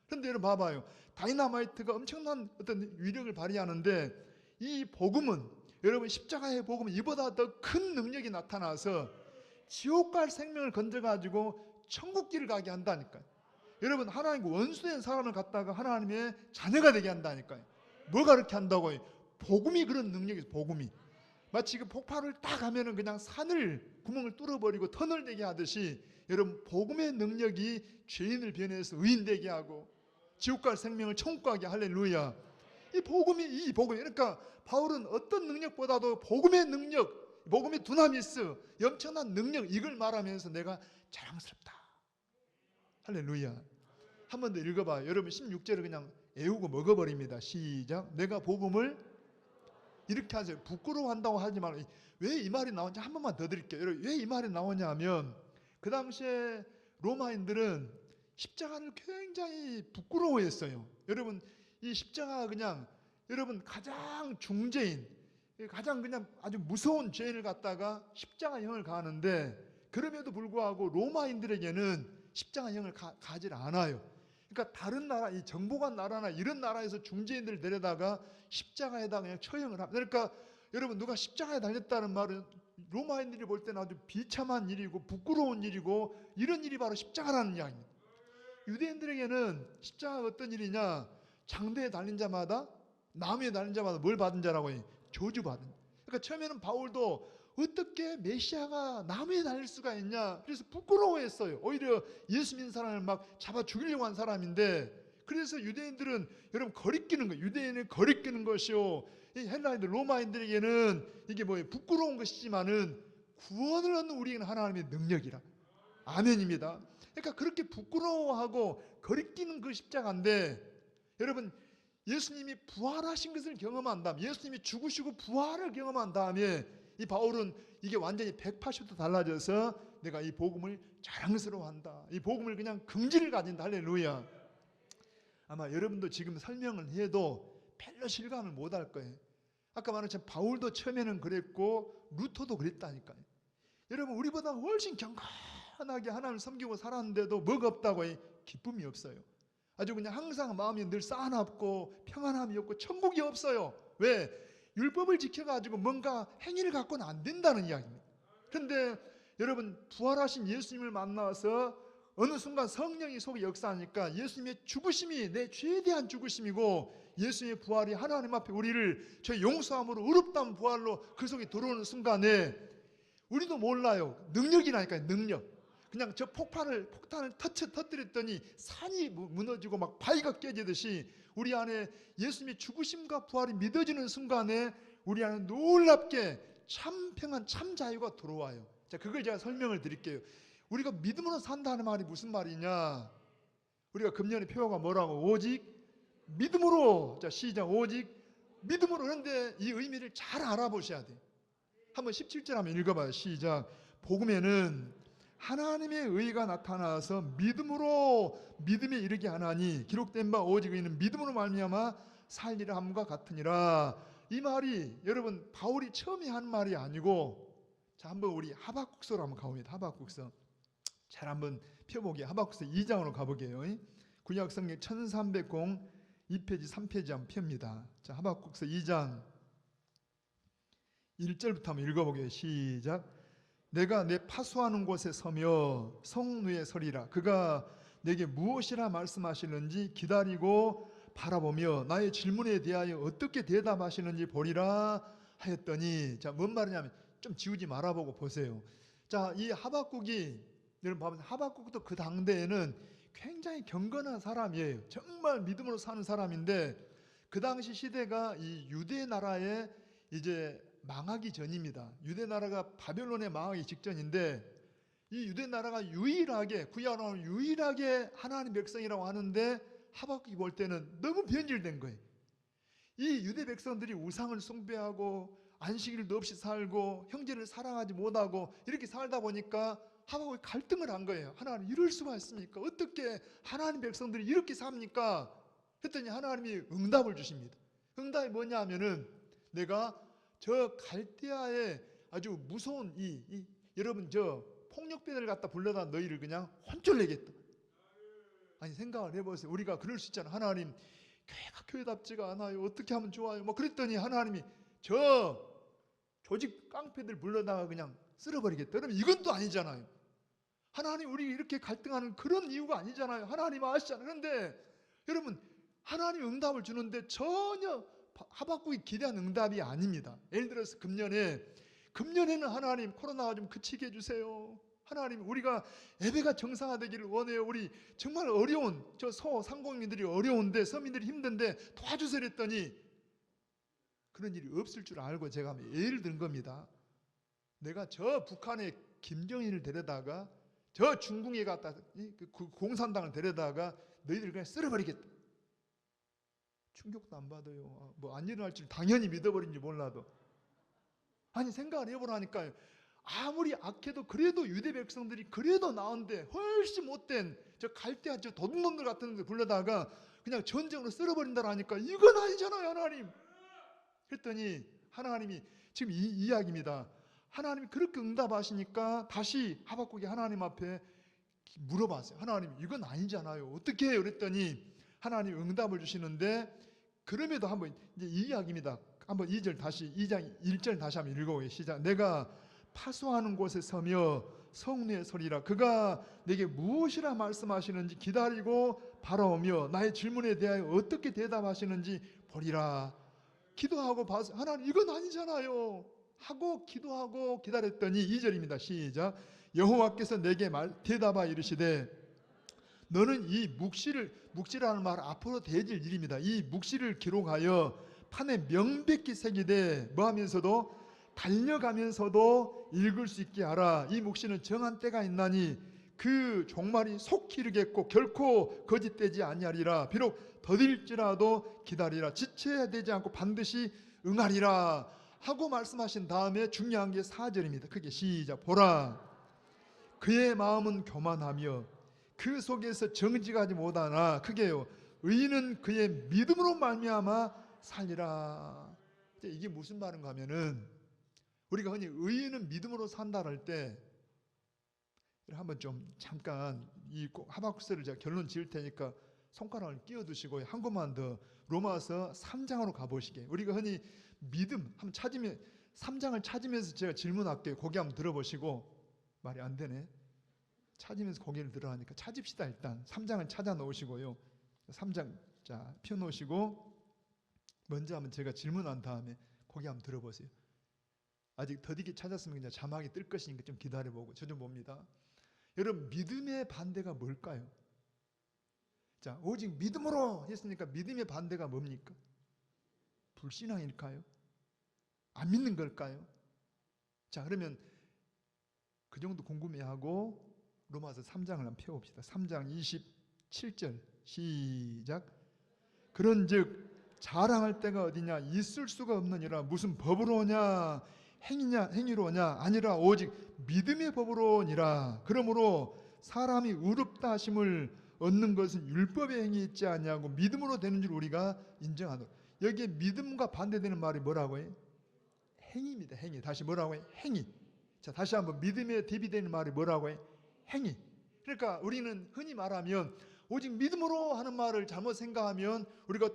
그런데 여러분 봐봐요. 다이너마이트가 엄청난 어떤 위력을 발휘하는데, 이 복음은, 여러분 십자가의 복음은 이보다 더 큰 능력이 나타나서 지옥 갈 생명을 건져가지고 천국길을 가게 한다니까요. 여러분, 하나님과 원수된 사람을 갖다가 하나님의 자녀가 되게 한다니까요. 뭐가 그렇게 한다고요? 복음이 그런 능력이죠. 복음이 마치 그 폭발을 딱 하면은 그냥 산을 구멍을 뚫어버리고 터널 되게 하듯이, 여러분 복음의 능력이 죄인을 변해서 의인 되게 하고 지옥 갈 생명을 천국 가게. 할렐루야. 이 복음이 그러니까 바울은 어떤 능력보다도 복음의 능력, 복음의 두나미스, 엄청난 능력, 이걸 말하면서 내가 자랑스럽다. 할렐루야. 한 번 더 읽어봐. 여러분 16절을 그냥 애우고 먹어버립니다. 시작. 내가 복음을 이렇게 하세요. 부끄러워한다고 하지 말고. 왜 이 말이 나오는지 한 번만 더 드릴게요. 여러분, 왜 이 말이 나오냐 하면, 그 당시에 로마인들은 십자가를 굉장히 부끄러워했어요. 여러분, 이 십자가가 그냥, 여러분 가장 중죄인, 가장 그냥 아주 무서운 죄인을 갖다가 십자가형을 가하는데, 그럼에도 불구하고 로마인들에게는 십자가형을 가지 않아요. 그러니까 다른 나라, 이 정복한 나라나 이런 나라에서 중죄인들을 데려다가 십자가에다 그냥 처형을 합니다. 그러니까 여러분, 누가 십자가에 달렸다는 말은 로마인들이 볼 때는 아주 비참한 일이고 부끄러운 일이고, 이런 일이 바로 십자가라는 이야기입니다. 유대인들에게는 십자가가 어떤 일이냐, 장대에 달린 자마다, 나무에 달린 자마다 뭘 받은 자라고 해요? 저주받은. 그러니까 처음에는 바울도 어떻게 메시아가 나무에 달릴 수가 있냐, 그래서 부끄러워했어요. 오히려 예수 믿는 사람을 막 잡아 죽이려고 한 사람인데, 그래서 유대인들은 여러분 거리끼는 거예요. 유대인을 거리끼는 것이요, 이 헬라인들, 로마인들에게는 이게 뭐예요? 부끄러운 것이지만은 구원을 얻는 우리에게는 하나님의 능력이라. 아멘입니다. 그러니까 그렇게 부끄러워하고 거리끼는 그 십자가인데, 여러분 예수님이 부활하신 것을 경험한 다음, 예수님이 죽으시고 부활을 경험한 다음에 이 바울은 이게 완전히 180도 달라져서 내가 이 복음을 자랑스러워한다, 이 복음을 그냥 긍지를 가진다. 할렐루야. 아마 여러분도 지금 설명을 해도 별로 실감을 못 할 거예요. 아까 말한 바울도 처음에는 그랬고 루터도 그랬다니까요. 여러분, 우리보다 훨씬 경건하게 하나님을 섬기고 살았는데도 뭐가 없다고 해요? 기쁨이 없어요. 아주 그냥 항상 마음이 늘 싸납고 평안함이 없고 천국이 없어요. 왜? 율법을 지켜가지고 뭔가 행위를 갖고는 안 된다는 이야기입니다. 그런데 여러분, 부활하신 예수님을 만나서 어느 순간 성령이 속에 역사하니까 예수님의 죽으심이 내 죄에 대한 죽으심이고, 예수님의 부활이 하나님 앞에 우리를 저 용서함으로 의롭다는 부활로 그 속에 들어오는 순간에 우리도 몰라요. 능력이라니까요. 능력. 그냥 저 폭탄을 터뜨렸더니 산이 무너지고 막 바위가 깨지듯이 우리 안에 예수님의 죽으심과 부활이 믿어지는 순간에 우리 안에 놀랍게 참 평안, 참 자유가 들어와요. 자, 그걸 제가 설명을 드릴게요. 우리가 믿음으로 산다는 말이 무슨 말이냐? 우리가 금년에 표어가 뭐라고? 오직 믿음으로. 자, 시작. 오직 믿음으로. 그런데 이 의미를 잘 알아보셔야 돼요. 한번 17절 한번 읽어봐요. 시작. 복음에는 하나님의 의가 나타나서 믿음으로 믿음에 이르게 하나니 기록된 바 오직 의인은 믿음으로 말미암아 살리라 함과 같으니라. 이 말이 여러분 바울이 처음에 한 말이 아니고, 자, 한번 우리 하박국서로 한번 가봅니다. 하박국서 잘 한번 펴보게. 하박국서 2장으로 가보게요. 구약성경 1300 2페이지 3페이지 한번 펴입니다. 자, 하박국서 2장 1절부터 한번 읽어보게요. 시작. 내가 내 파수하는 곳에 서며 성루에 서리라. 그가 내게 무엇이라 말씀하시는지 기다리고 바라보며 나의 질문에 대하여 어떻게 대답하시는지 보리라 하였더니, 자, 뭔 말이냐면 좀 지우지 말아보고 보세요. 자, 이 하박국이, 여러분 봐보세요. 하박국도 그 당대에는 굉장히 경건한 사람이에요. 정말 믿음으로 사는 사람인데, 그 당시 시대가 이 유대 나라의 이제 망하기 전입니다. 유대 나라가 바벨론에 망하기 직전인데, 이 유대 나라가 유일하게, 구약으로 유일하게 하나님 백성이라고 하는데, 하박국이 볼 때는 너무 변질된 거예요. 이 유대 백성들이 우상을 숭배하고 안식일도 없이 살고 형제를 사랑하지 못하고 이렇게 살다 보니까 하박국이 갈등을 한 거예요. 하나님, 이럴 수가 있습니까? 어떻게 하나님 백성들이 이렇게 삽니까? 했더니 하나님이 응답을 주십니다. 응답이 뭐냐 하면은, 내가 저 갈대아의 아주 무서운 여러분 저 폭력배들 갖다 불러다 너희를 그냥 혼쭐내겠다. 아니 생각을 해보세요. 우리가 그럴 수 있잖아. 하나님 교회가 교회답지가 않아요. 어떻게 하면 좋아요? 뭐 그랬더니 하나님이 저 조직 깡패들 불러다가 그냥 쓸어버리겠다. 그러면 이건 또 아니잖아요. 하나님 우리 이렇게 갈등하는 그런 이유가 아니잖아요. 하나님 아시잖아요. 그런데 여러분 하나님 응답을 주는데 전혀 하박국이 기대한 응답이 아닙니다. 예를 들어서 금년에는 하나님 코로나가 좀 그치게 해주세요. 하나님 우리가 예배가 정상화되기를 원해요. 우리 정말 어려운 저 소상공인들이 어려운데 서민들이 힘든데 도와주세요 했더니 그런 일이 없을 줄 알고 제가 예를 든 겁니다. 내가 저 북한의 김정일을 데려다가 저 중궁에 갔다 그 공산당을 데려다가 너희들 그냥 쓸어버리겠다. 충격도 안 받아요. 뭐 안 일어날 줄 당연히 믿어버린지 몰라도. 아니 생각을 해보라니까요. 아무리 악해도 그래도 유대 백성들이 그래도 나은데 훨씬 못된 저 갈대아 저 도둑놈들 같은 데 불러다가 그냥 전쟁으로 쓸어버린다라니까 이건 아니잖아요. 하나님. 그랬더니 하나님이 지금 이 이야기입니다. 하나님이 그렇게 응답하시니까 다시 하박국이 하나님 앞에 물어봤어요. 하나님 이건 아니잖아요. 어떻게 해요? 그랬더니 하나님 응답을 주시는데 그럼에도 한번 이제 이 이야기입니다. 한번 2절 다시 2장 1절 다시 한번 읽어보겠습니다. 시작. 내가 파수하는 곳에 서며 성례의 소리라 그가 내게 무엇이라 말씀하시는지 기다리고 바라오며 나의 질문에 대하여 어떻게 대답하시는지 보리라. 기도하고 봐서 하나님 이건 아니잖아요 하고 기도하고 기다렸더니 2절입니다. 시작. 여호와께서 내게 대답하여 이르시되 너는 이 묵시라는 말 앞으로 대질 일입니다. 이 묵시를 기록하여 판에 명백히 새기되 뭐하면서도 달려가면서도 읽을 수 있게 하라. 이 묵시는 정한 때가 있나니 그 종말이 속히 이르겠고 결코 거짓되지 아니하리라. 비록 더딜지라도 기다리라. 지체해야 되지 않고 반드시 응하리라 하고 말씀하신 다음에 중요한 게 4절입니다. 크게 시작. 보라 그의 마음은 교만하며 그 속에서 정직하지 못하나 크게요 의인은 그의 믿음으로 말미암아 살리라. 이게 무슨 말인가 하면은 우리가 흔히 의인은 믿음으로 산다 할 때 한번 좀 잠깐 이 하박국서를 제가 결론 지을 테니까 손가락을 끼워두시고 한 곳만 더 로마서 3장으로 가보시게. 우리가 흔히 믿음 한번 찾으면 3장을 찾으면서 제가 질문할게요. 거기 한번 들어보시고 말이 안 되네. 찾으면서 고개를 들어 하니까 찾읍시다. 일단 3장을 찾아 놓으시고요. 3장 자 펴놓으시고 먼저 한번 제가 질문한 다음에 거기 한번 들어보세요. 아직 더디게 찾았으면 그냥 자막이 뜰 것이니까 좀 기다려보고 저 좀 봅니다. 여러분 믿음의 반대가 뭘까요? 자 오직 믿음으로 했으니까 믿음의 반대가 뭡니까? 불신앙일까요? 안 믿는 걸까요? 자 그러면 그 정도 궁금해하고 로마서 3장을 한번 펴봅시다. 3장 27절 시작. 그런즉 자랑할 때가 어디냐 있을 수가 없느니라. 무슨 법으로 오냐 행위로 오냐 아니라 오직 믿음의 법으로 오니라. 그러므로 사람이 의롭다 하심을 얻는 것은 율법의 행위 있지 아니하고 믿음으로 되는 줄 우리가 인정하노라. 여기에 믿음과 반대되는 말이 뭐라고 해요? 행위입니다. 행위. 다시 뭐라고 해요? 행위. 자 다시 한번 믿음에 대비되는 말이 뭐라고 해요? 행위. 그러니까 우리는 흔히 말하면 오직 믿음으로 하는 말을 잘못 생각하면 우리가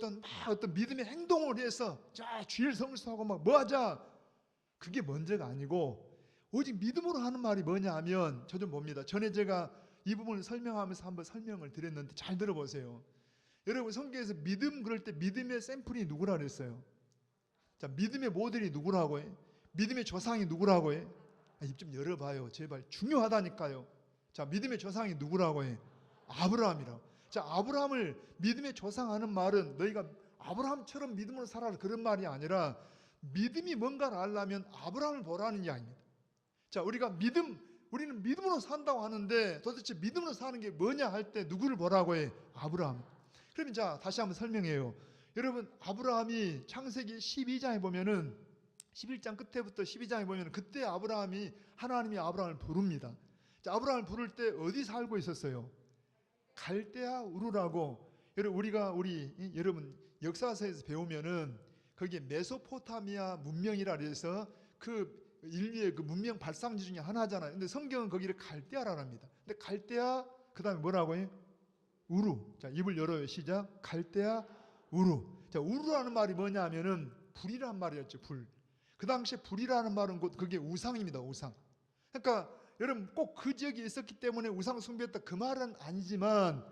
어떤 믿음의 행동을 해서 자 주일 성수하고 막 뭐하자 그게 먼저가 아니고 오직 믿음으로 하는 말이 뭐냐 하면 저 좀 봅니다. 전에 제가 이 부분을 설명하면서 한번 설명을 드렸는데 잘 들어보세요. 여러분 성경에서 믿음 그럴 때 믿음의 샘플이 누구라 그랬어요? 자 믿음의 모델이 누구라고 해? 믿음의 조상이 누구라고 해? 입 좀 열어봐요. 제발 중요하다니까요. 자 믿음의 조상이 누구라고 해? 아브라함이라고. 자 아브라함을 믿음의 조상하는 말은 너희가 아브라함처럼 믿음으로 살아라 그런 말이 아니라 믿음이 뭔가를 알려면 아브라함을 보라는 이야기입니다. 자 우리가 우리는 믿음으로 산다고 하는데 도대체 믿음으로 사는 게 뭐냐 할 때 누구를 보라고 해? 아브라함. 그러면 자 다시 한번 설명해요. 여러분 아브라함이 창세기 12장에 보면은 11장 끝에부터 12장에 보면은 그때 하나님이 아브라함을 부릅니다. 자 아브라함을 부를 때 어디 살고 있었어요? 갈대아 우르라고. 여러분 역사서에서 배우면은 거기에 메소포타미아 문명이라 해서 그 인류의 그 문명 발상지 중에 하나잖아요. 근데 성경은 거기를 갈대아라 합니다. 근데 갈대아 그다음에 뭐라고 해요? 우루. 자, 입을 열어요. 시작. 갈대아 우루. 자, 우루라는 말이 뭐냐면은 불이란 말이었죠. 불. 그 당시에 불이라는 말은 곧 그게 우상입니다. 우상. 그러니까 여러분 꼭 그 지역에 있었기 때문에 우상 숭배했다 그 말은 아니지만,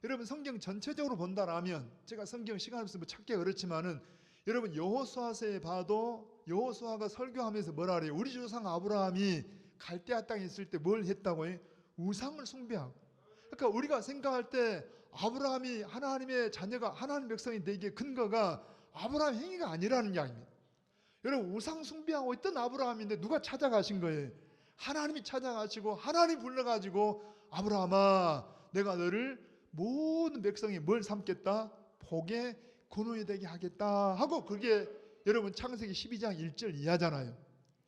여러분 성경 전체적으로 본다라면, 제가 성경 시간 없어서 뭐 찾기가 그렇지만은 여러분 여호수아서에 봐도 여호수아가 설교하면서 뭐라 그래요? 우리 조상 아브라함이 갈대아 땅에 있을 때 뭘 했다고 해요? 우상을 숭배하고. 그러니까 우리가 생각할 때 아브라함이 하나님의 자녀가 하나님 백성이 되기에 근거가 아브라함 행위가 아니라는 이야기입니다. 여러분 우상 숭배하고 있던 아브라함인데 누가 찾아가신 거예요? 하나님이 찾아가시고 하나님 불러가지고 아브라함아 내가 너를 모든 백성이 뭘 삼겠다? 복의 근원이 되게 하겠다 하고, 그게 여러분 창세기 12장 1절 이하잖아요.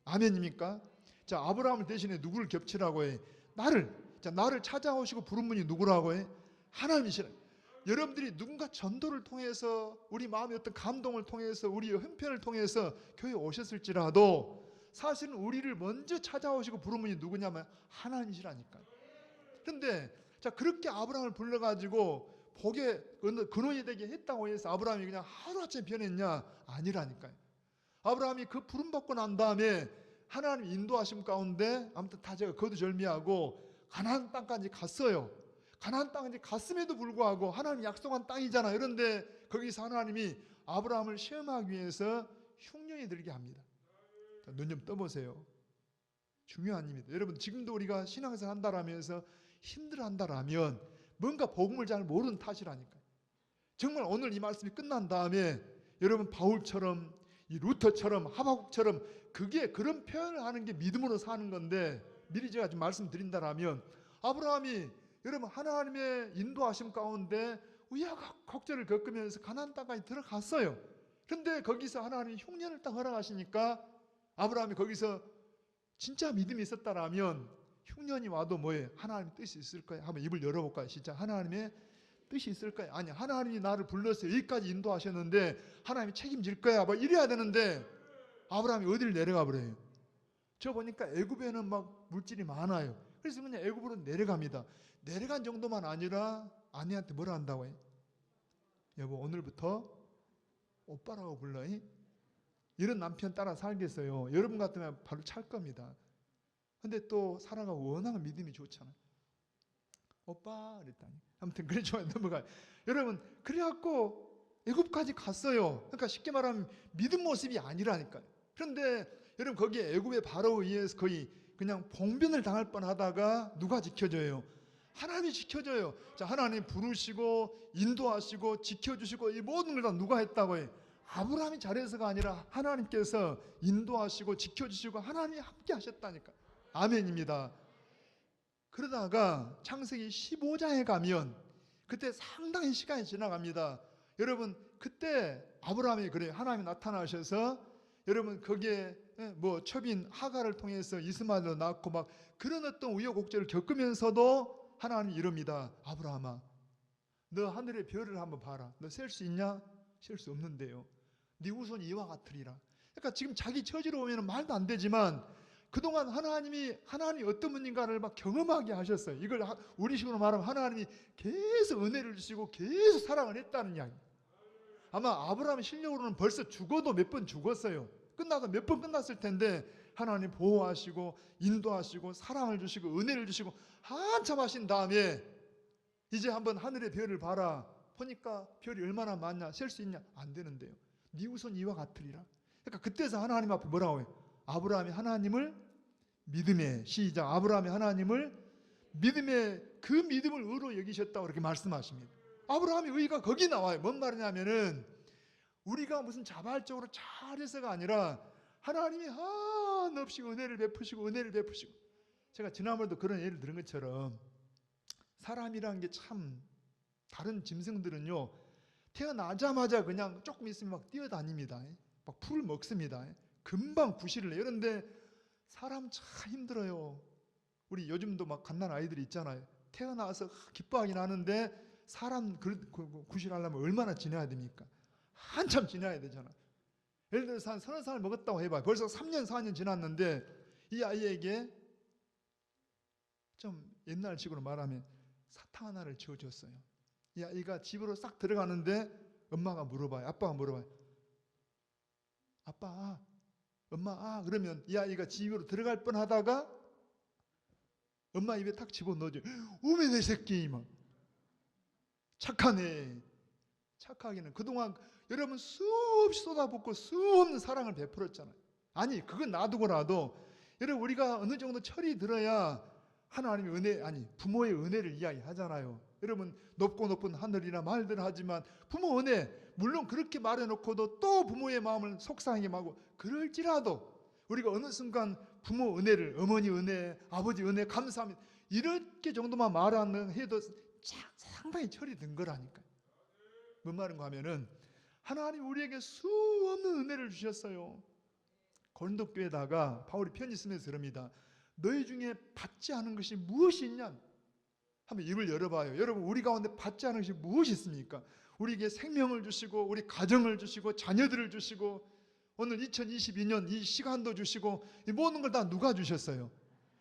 아멘입니까? 자, 아브라함을 대신에 누구를 겹치라고 해? 나를. 자, 나를 찾아오시고 부른 분이 누구라고 해? 하나님이시라. 여러분들이 누군가 전도를 통해서 우리 마음의 어떤 감동을 통해서 우리의 형편을 통해서 교회에 오셨을지라도 사실은 우리를 먼저 찾아오시고 부른 분이 누구냐면 하나님이시라니까요. 그런데 자, 그렇게 아브라함을 불러가지고 복의 근원이 되게 했다고 해서 아브라함이 그냥 하루아침에 변했냐? 아니라니까요. 아브라함이 그 부름 받고 난 다음에 하나님 인도하심 가운데 아무튼 다 제가 거두절미하고 가나안 땅까지 갔어요. 가나안 땅까지 갔음에도 불구하고 하나님 약속한 땅이잖아요. 그런데 거기서 하나님이 아브라함을 시험하기 위해서 흉년이 들게 합니다. 눈 좀 떠보세요. 중요한 일입니다. 여러분 지금도 우리가 신앙생활 한다라면서 힘들어한다라면 뭔가 복음을 잘 모르는 탓이라니까요. 정말 오늘 이 말씀이 끝난 다음에 여러분 바울처럼 이 루터처럼 하박국처럼 그게 그런 표현을 하는 게 믿음으로 사는 건데, 미리 제가 좀 말씀드린다라면 아브라함이 여러분 하나님의 인도하심 가운데 우여곡절을 겪으면서 가나안 땅까지 들어갔어요. 그런데 거기서 하나님이 흉년을 딱 허락하시니까 아브라함이 거기서 진짜 믿음이 있었다라면 흉년이 와도 뭐예요? 하나님의 뜻이 있을 거예요. 한번 입을 열어볼까요? 진짜 하나님의 뜻이 있을 거예요. 아니, 하나님이 나를 불러서 여기까지 인도하셨는데 하나님이 책임질 거야. 뭐 이래야 되는데 아브라함이 어디를 내려가 버려요? 저 보니까 애굽에는 막 물질이 많아요. 그래서 그냥 애굽으로 내려갑니다. 내려간 정도만 아니라 아내한테 뭐라 한다고 해요? 여보 오늘부터 오빠라고 불러. 이런 남편 따라 살겠어요? 여러분 같으면 바로 찰 겁니다. 근데 또 사라가 워낙 믿음이 좋잖아요. 오빠 그랬다니. 아무튼 그래 좋아요. 넘어가요. 여러분 그래갖고 애굽까지 갔어요. 그러니까 쉽게 말하면 믿음 모습이 아니라니까요. 그런데 여러분 거기에 애굽의 바로에 의해서 거의 그냥 봉변을 당할 뻔하다가 누가 지켜줘요? 하나님이 지켜줘요. 자, 하나님 부르시고 인도하시고 지켜주시고 이 모든 걸 다 누가 했다고 해요? 아브라함이 잘해서가 아니라 하나님께서 인도하시고 지켜주시고 하나님이 함께 하셨다니까. 아멘입니다. 그러다가 창세기 15장에 가면 그때 상당히 시간이 지나갑니다. 여러분 그때 아브라함이 그래요. 하나님이 나타나셔서 여러분 거기에 뭐 첩인 하갈을 통해서 이스마엘을 낳고 막 그런 어떤 우여곡절을 겪으면서도 하나님이 이럽니다. 아브라함아 너 하늘의 별을 한번 봐라. 너 셀 수 있냐? 셀 수 없는데요. 네 후손이 이와 같으리라. 그러니까 지금 자기 처지로 오면 말도 안 되지만 그동안 하나님이 어떤 분인가를 막 경험하게 하셨어요. 이걸 우리식으로 말하면 하나님이 계속 은혜를 주시고 계속 사랑을 했다는 이야기. 아마 아브라함 실력으로는 벌써 죽어도 몇 번 죽었어요. 끝나도 몇 번 끝났을 텐데 하나님 보호하시고 인도하시고 사랑을 주시고 은혜를 주시고 한참 하신 다음에 이제 한번 하늘의 별을 봐라. 보니까 별이 얼마나 많냐? 셀 수 있냐? 안 되는데요. 네 후손 이와 같으리라. 그러니까 그때서 하나님 앞에 뭐라고 해요? 아브라함이 하나님을 믿음의 시작. 아브라함이 하나님을 믿음의 그 믿음을 의로 여기셨다고 그렇게 말씀하십니다. 아브라함의 의가 거기 나와요. 뭔 말이냐면은 우리가 무슨 자발적으로 잘해서가 아니라 하나님이 한없이 은혜를 베푸시고 은혜를 베푸시고. 제가 지난번에도 그런 예를 들은 것처럼 사람이라는 게 참 다른 짐승들은요 태어나자마자 그냥 조금 있으면 막 뛰어다닙니다. 막 풀을 먹습니다. 금방 구실을 해요. 그런데 사람 참 힘들어요. 우리 요즘도 막 갓난 아이들이 있잖아요. 태어나서 기뻐하긴 하는데 사람 구실하려면 얼마나 지나야 됩니까? 한참 지나야 되잖아요. 예를 들어서 한 30살 먹었다고 해봐요. 벌써 3년 4년 지났는데 이 아이에게 좀 옛날식으로 말하면 사탕 하나를 지어줬어요. 이 아이가 집으로 싹 들어가는데 엄마가 물어봐요. 아빠가 물어봐요. 아빠, 엄마, 그러면 이 아이가 집으로 들어갈 뻔하다가 엄마 입에 탁 집어넣어줘요. 오메 내 새끼, 막 착하네. 착하기는 그동안 여러분 수없이 쏟아붓고 수없는 사랑을 베풀었잖아요. 아니 그건 놔두고라도 여러분 우리가 어느 정도 철이 들어야 하나님의 은혜, 아니 부모의 은혜를 이야기하잖아요. 여러분 높고 높은 하늘이나 말들 하지만 부모 은혜, 물론 그렇게 말해놓고도 또 부모의 마음을 속상하게 하고, 그럴지라도 우리가 어느 순간 부모 은혜를, 어머니 은혜, 아버지 은혜 감사합니다 이렇게 정도만 말하는 해도 상당히 철이 든 거라니까요. 뭔 말인가 하면은 하나님 우리에게 수없는 은혜를 주셨어요. 고린도 교회에다가 바울이 편지 쓰면서 그럽니다. 너희 중에 받지 않은 것이 무엇이 있냐? 한번 입을 열어봐요. 여러분 우리 가운데 받지 않은 것이 무엇이 있습니까? 우리에게 생명을 주시고 우리 가정을 주시고 자녀들을 주시고 오늘 2022년 이 시간도 주시고 이 모든 걸 다 누가 주셨어요?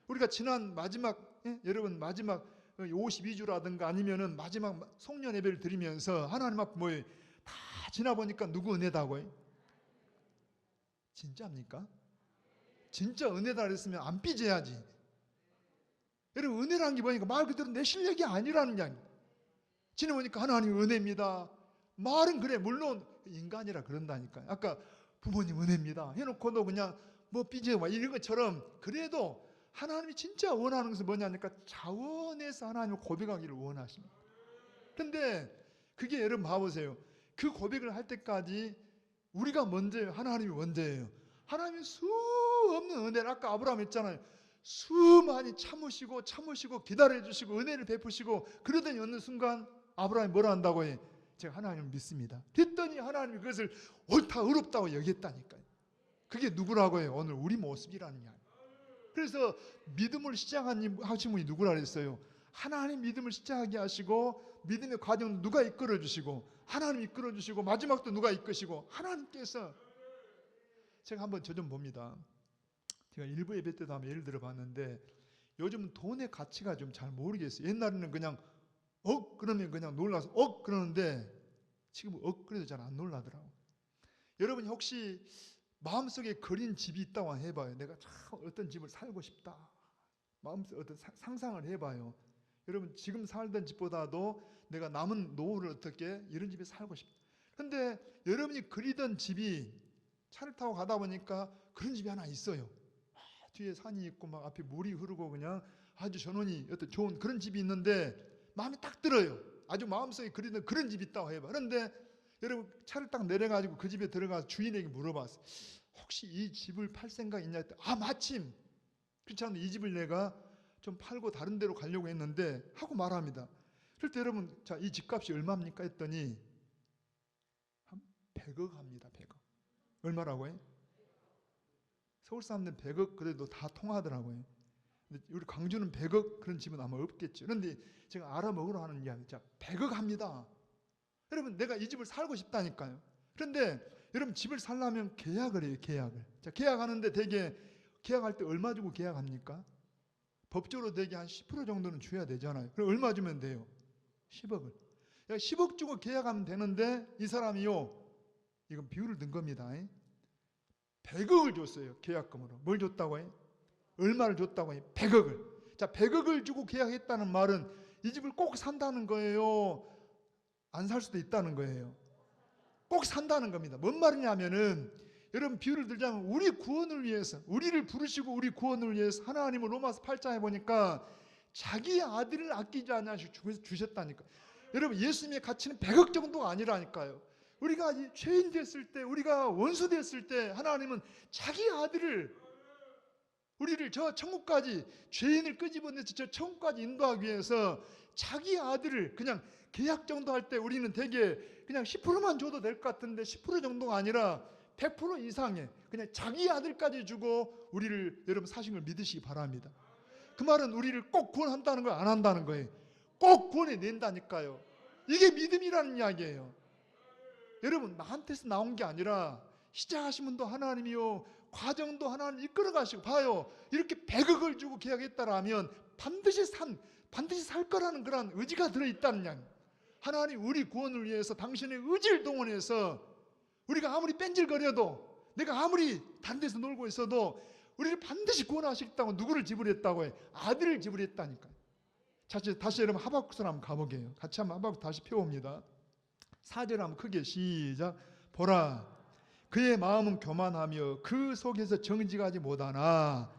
우리가 지난 마지막 여러분 마지막 52주라든가 아니면은 마지막 송년 예배를 드리면서 하나님 앞에 뭐예요? 다 지나보니까 누구 은혜다고요? 진짜입니까? 진짜 은혜다 그랬으면 안 삐져야지. 여러분 은혜라는 게 뭐니까 말 그대로 내 실력이 아니라는 이야기. 지내보니까 하나님 은혜입니다. 말은 그래 물론 인간이라 그런다니까요. 아까 부모님 은혜입니다 해놓고도 그냥 뭐 삐져 이런 것처럼 그래도 하나님이 진짜 원하는 것은 뭐냐니까 자원해서 하나님을 고백하기를 원하십니다. 근데 그게 여러분 봐보세요. 그 고백을 할 때까지 우리가 먼저예요? 하나님이 먼저예요? 하나님이 수없는 은혜를 아까 아브라함 했잖아요. 수많이 참으시고 기다려주시고 은혜를 베푸시고 그러더니 어느 순간 아브라함이 뭐라 한다고 해? 제가 하나님을 믿습니다. 그랬더니 하나님이 그것을 옳다 의롭다고 여겼다니까요. 그게 누구라고 해요? 오늘 우리 모습이라는 이야기. 그래서 믿음을 시작하신 분이 누구라 그랬어요? 하나님 믿음을 시작하게 하시고 믿음의 과정을 누가 이끌어 주시고 하나님 이끌어 주시고 마지막도 누가 이끄시고 하나님께서. 제가 한번 저 좀 봅니다. 제가 일부 예배 때도 한번 예를 들어 봤는데 요즘은 돈의 가치가 좀 잘 모르겠어요. 옛날에는 그냥 그러면 그냥 놀라서 그러는데 지금은 그래도 잘 안 놀라더라고요. 여러분이 혹시 마음속에 그린 집이 있다고 해봐요. 내가 참 어떤 집을 살고 싶다. 마음속에 어떤 상상을 해봐요. 여러분 지금 살던 집보다도 내가 남은 노후를 어떻게 이런 집에 살고 싶다. 근데 여러분이 그리던 집이 차를 타고 가다 보니까 그런 집이 하나 있어요. 뒤에 산이 있고 막 앞에 물이 흐르고 그냥 아주 전원이 어떤 좋은 그런 집이 있는데 마음에 딱 들어요. 아주 마음속에 그리던 그런 집이 있다고 해봐. 그런데 여러분 차를 딱 내려가지고 그 집에 들어가서 주인에게 물어봤어요. 혹시 이 집을 팔 생각 있냐 했더니 마침 그렇지 않으면 이 집을 내가 좀 팔고 다른 데로 가려고 했는데 하고 말합니다. 그럴 때 여러분 자, 이 집값이 얼마입니까 했더니 한 100억 합니다. 100억. 얼마라고요? 서울 사람들은 100억 그래도 다 통하더라고요. 근데 우리 광주는 100억 그런 집은 아마 없겠죠. 그런데 제가 알아먹으러 하는 이야기, 자 100억 합니다. 여러분 내가 이 집을 살고 싶다니까요. 그런데 여러분 집을 살려면 계약을 해요. 계약을. 자 계약하는데 대개 계약할 때 얼마 주고 계약합니까? 법적으로 대개 한 10% 정도는 줘야 되잖아요. 그럼 얼마 주면 돼요? 10억을. 10억 주고 계약하면 되는데 이 사람이요, 이건 비율을 든 겁니다. 100억을 줬어요. 계약금으로. 뭘 줬다고 해? 얼마를 줬다고 해? 100억을. 자 100억을 주고 계약했다는 말은 이 집을 꼭 산다는 거예요? 안 살 수도 있다는 거예요? 꼭 산다는 겁니다. 뭔 말이냐면은 여러분 비유를 들자면 우리 구원을 위해서, 우리를 부르시고 우리 구원을 위해서 하나님은 로마서 8장에 보니까 자기 아들을 아끼지 않으시고 주셨다니까. 여러분 예수님의 가치는 100억 정도가 아니라니까요. 우리가 죄인 됐을 때, 우리가 원수 됐을 때 하나님은 자기 아들을, 우리를 저 천국까지, 죄인을 끄집어내서 저 천국까지 인도하기 위해서 자기 아들을 그냥 계약 정도 할 때 우리는 되게 그냥 10%만 줘도 될 것 같은데 10% 정도가 아니라 100% 이상의 그냥 자기 아들까지 주고 우리를 여러분 사신 걸 믿으시기 바랍니다. 그 말은 우리를 꼭 구원한다는 걸 안 한다는 거예요. 꼭 구원해낸다니까요. 이게 믿음이라는 이야기예요. 여러분 나한테서 나온 게 아니라 시작하신 분도 하나님이요, 과정도 하나님 이끌어 가시고, 봐요, 이렇게 100억을 주고 계약했다라면 반드시 살 거라는 그런 의지가 들어있다는 양. 하나님 우리 구원을 위해서 당신의 의지를 동원해서 우리가 아무리 뺀질거려도, 내가 아무리 다른 데서 놀고 있어도 우리를 반드시 구원하시겠다고 누구를 지불했다고 해? 아들을 지불했다니까요. 다시 여러분 하박국서 한번 가보게요. 같이 한번 하박국 다시 펴봅니다. 4절 한번 크게 시작. 보라, 그의 마음은 교만하며 그 속에서 정직하지 못하나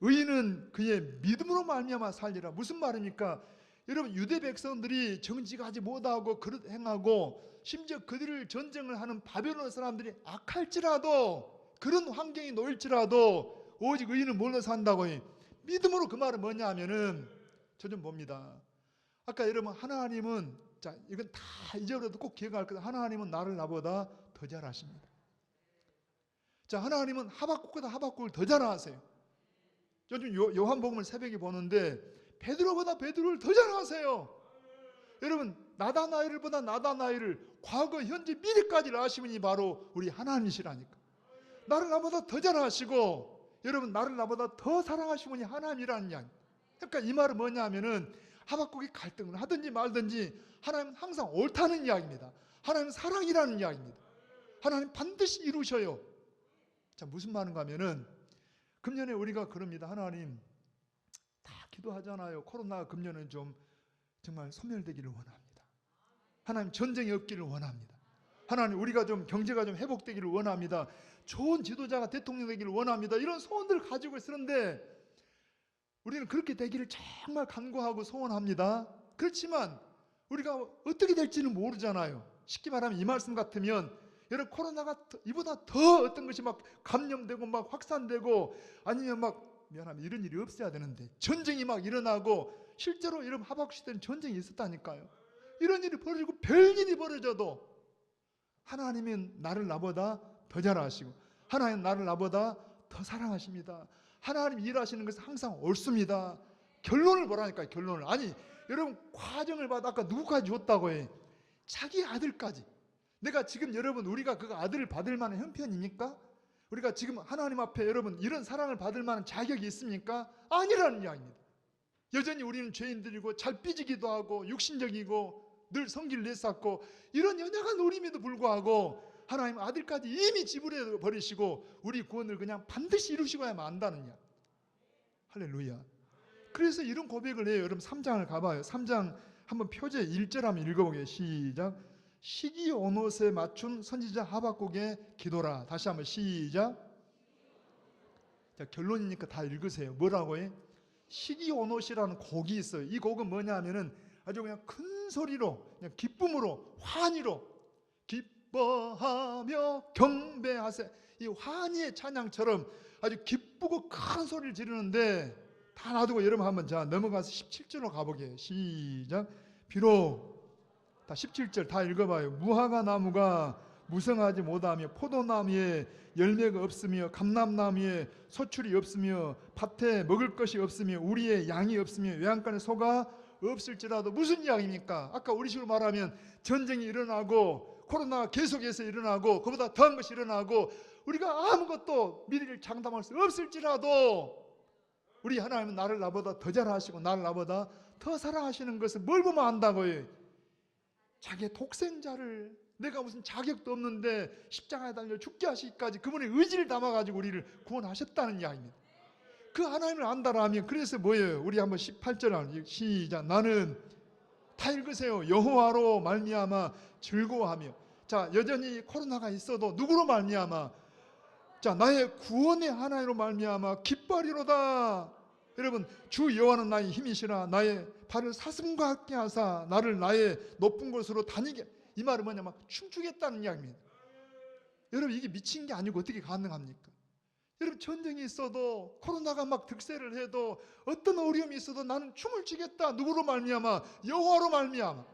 의인은 그의 믿음으로 말미암아 살리라. 무슨 말입니까? 여러분, 유대 백성들이 정직하지 못하고 그릇 행하고 심지어 그들을 전쟁을 하는 바벨론 사람들이 악할지라도, 그런 환경이 놓일지라도 오직 의인은 뭘로 산다고 해? 믿음으로. 그 말은 뭐냐 하면은, 저 좀 봅니다. 아까 여러분, 하나님은, 자, 이건 다 잊어버려도 꼭 기억할 거다. 하나님은 나보다 더 잘하십니다. 자, 하나님은 하박국보다 하박국을 더 잘하세요. 요즘 요한복음을 새벽에 보는데 베드로보다 베드로를 더 잘하세요. 여러분, 나다나엘보다 나다나엘을 과거, 현재, 미래까지 아시는 분이 바로 우리 하나님이시라니까. 나를 나보다 더 잘하시고, 여러분, 나를 나보다 더 사랑하시는 분이 하나님이라는 이야기. 그러니까 이 말은 뭐냐 하면은, 하박국이 갈등을 하든지 말든지 하나님은 항상 옳다는 이야기입니다. 하나님은 사랑이라는 이야기입니다. 하나님 반드시 이루셔요. 자, 무슨 말인가 하면은, 금년에 우리가 그럽니다. 하나님, 다 기도하잖아요. 코로나 금년은 좀 정말 소멸되기를 원합니다. 하나님, 전쟁이 없기를 원합니다. 하나님, 우리가 좀 경제가 좀 회복되기를 원합니다. 좋은 지도자가 대통령 되기를 원합니다. 이런 소원들을 가지고 있었는데, 우리는 그렇게 되기를 정말 간구하고 소원합니다. 그렇지만 우리가 어떻게 될지는 모르잖아요. 쉽게 말하면 이 말씀 같으면, 여러분, 코로나가 이보다 더 어떤 것이 막 감염되고 막 확산되고, 아니면 막, 미안하면 이런 일이 없어야 되는데 전쟁이 막 일어나고, 실제로 여러분 하박국 시대는 전쟁이 있었다니까요. 이런 일이 벌어지고 별일이 벌어져도 하나님은 나를 나보다 더 잘하시고, 하나님 나를 나보다 더 사랑하십니다. 하나님 일하시는 것은 항상 옳습니다. 결론을 보라니까요. 결론을. 아니, 여러분, 과정을 봐도 아까 누구까지 줬다고 해? 자기 아들까지. 내가 지금 여러분, 우리가 그 아들을 받을 만한 형편입니까? 우리가 지금 하나님 앞에 여러분 이런 사랑을 받을 만한 자격이 있습니까? 아니라는 이야기입니다. 여전히 우리는 죄인들이고 잘 삐지기도 하고 육신적이고 늘 성기를 내쌓고 이런 연약한 우리임에도 불구하고 하나님 아들까지 이미 지불해 버리시고 우리 구원을 그냥 반드시 이루시고야만 안다는 이야기. 할렐루야. 그래서 이런 고백을 해요. 여러분 3장을 가봐요. 3장 한번 표제 1절 한번 읽어보게요. 시작. 시기 온옷에 맞춘 선지자 하박국의 기도라. 다시 한번 시작. 자, 결론이니까 다 읽으세요. 뭐라고 해? 시기 온옷이라는 곡이 있어요. 이 곡은 뭐냐 하면은 아주 그냥 큰 소리로, 그냥 기쁨으로, 환희로, 기뻐하며 경배하세. 이 환희의 찬양처럼 아주 기쁘고 큰 소리를 지르는데, 다 놔두고 여러분 한번 자 넘어가서 17절로 가보게. 시작. 비록, 다 17절 다 읽어봐요. 무화과 나무가 무성하지 못하며 포도나무에 열매가 없으며 감람나무에 소출이 없으며 밭에 먹을 것이 없으며 우리의 양이 없으며 외양간에 소가 없을지라도. 무슨 이야기입니까? 아까 우리식으로 말하면 전쟁이 일어나고 코로나가 계속해서 일어나고 그보다 더한 것이 일어나고 우리가 아무것도 미래를 장담할 수 없을지라도 우리 하나님은 나를 나보다 더 잘하시고 나를 나보다 더 사랑하시는 것을 뭘 보면 안다고요? 자기의 독생자를, 내가 무슨 자격도 없는데 십자가에 달려 죽게 하시기까지 그분의 의지를 담아가지고 우리를 구원하셨다는 이야기입니다. 그 하나님을 안다라면, 그래서 뭐예요? 우리 한번 18절 시작. 나는, 다 읽으세요. 여호와로 말미암아 즐거워하며. 자, 여전히 코로나가 있어도 누구로 말미암아? 자, 나의 구원의 하나님으로 말미암아 기뻐하리로다. 여러분, 주 여호와는 나의 힘이시라. 나의 발을 사슴과 같게 하사 나를 나의 높은 곳으로 다니게. 이 말은 뭐냐, 막 춤추겠다는 이야기입니다. 여러분, 이게 미친 게 아니고 어떻게 가능합니까? 여러분, 전쟁이 있어도 코로나가 막 득세를 해도 어떤 어려움이 있어도 나는 춤을 추겠다. 누구로 말미암아? 여호와로 말미암아.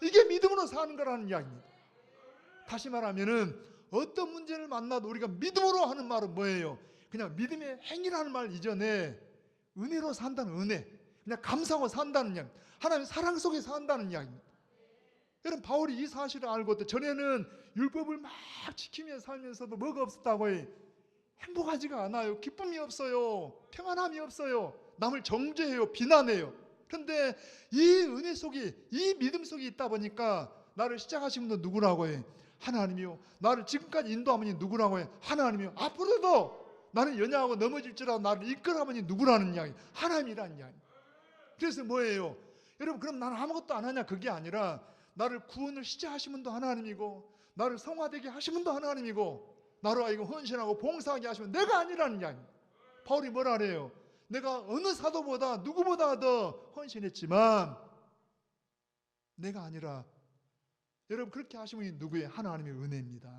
이게 믿음으로 사는 거라는 이야기입니다. 다시 말하면은 어떤 문제를 만나도 우리가 믿음으로 하는 말은 뭐예요? 그냥 믿음의 행위라는 말 이전에 은혜로 산다는 은혜, 그냥 감사하고 산다는 이야기, 하나님 사랑 속에 산다는 이야기입니다. 여러분 바울이 이 사실을 알고 또 전에는 율법을 막 지키며 살면서도 뭐가 없었다고 해. 행복하지가 않아요. 기쁨이 없어요. 평안함이 없어요. 남을 정죄해요. 비난해요. 그런데 이 은혜 속에, 이 믿음 속에 있다 보니까 나를 시작하신 분은 누구라고 해? 하나님이요. 나를 지금까지 인도한 분이 누구라고 해? 하나님이요. 앞으로도 나는 연약하고 넘어질지라도 나를 이끌어가는 분이 누구라는 이야기? 하나님이라는 이야기. 그래서 뭐예요? 여러분 그럼 나는 아무것도 안 하냐? 그게 아니라 나를 구원을 시작하신 분도 하나님이고 나를 성화되게 하신 분도 하나님이고 나로 하여금 헌신하고 봉사하게 하시면 내가 아니라는 이야기. 바울이 뭐라 그래요? 내가 어느 사도보다 누구보다 더 헌신했지만 내가 아니라 여러분 그렇게 하시는 분이 누구예요? 하나님의 은혜입니다.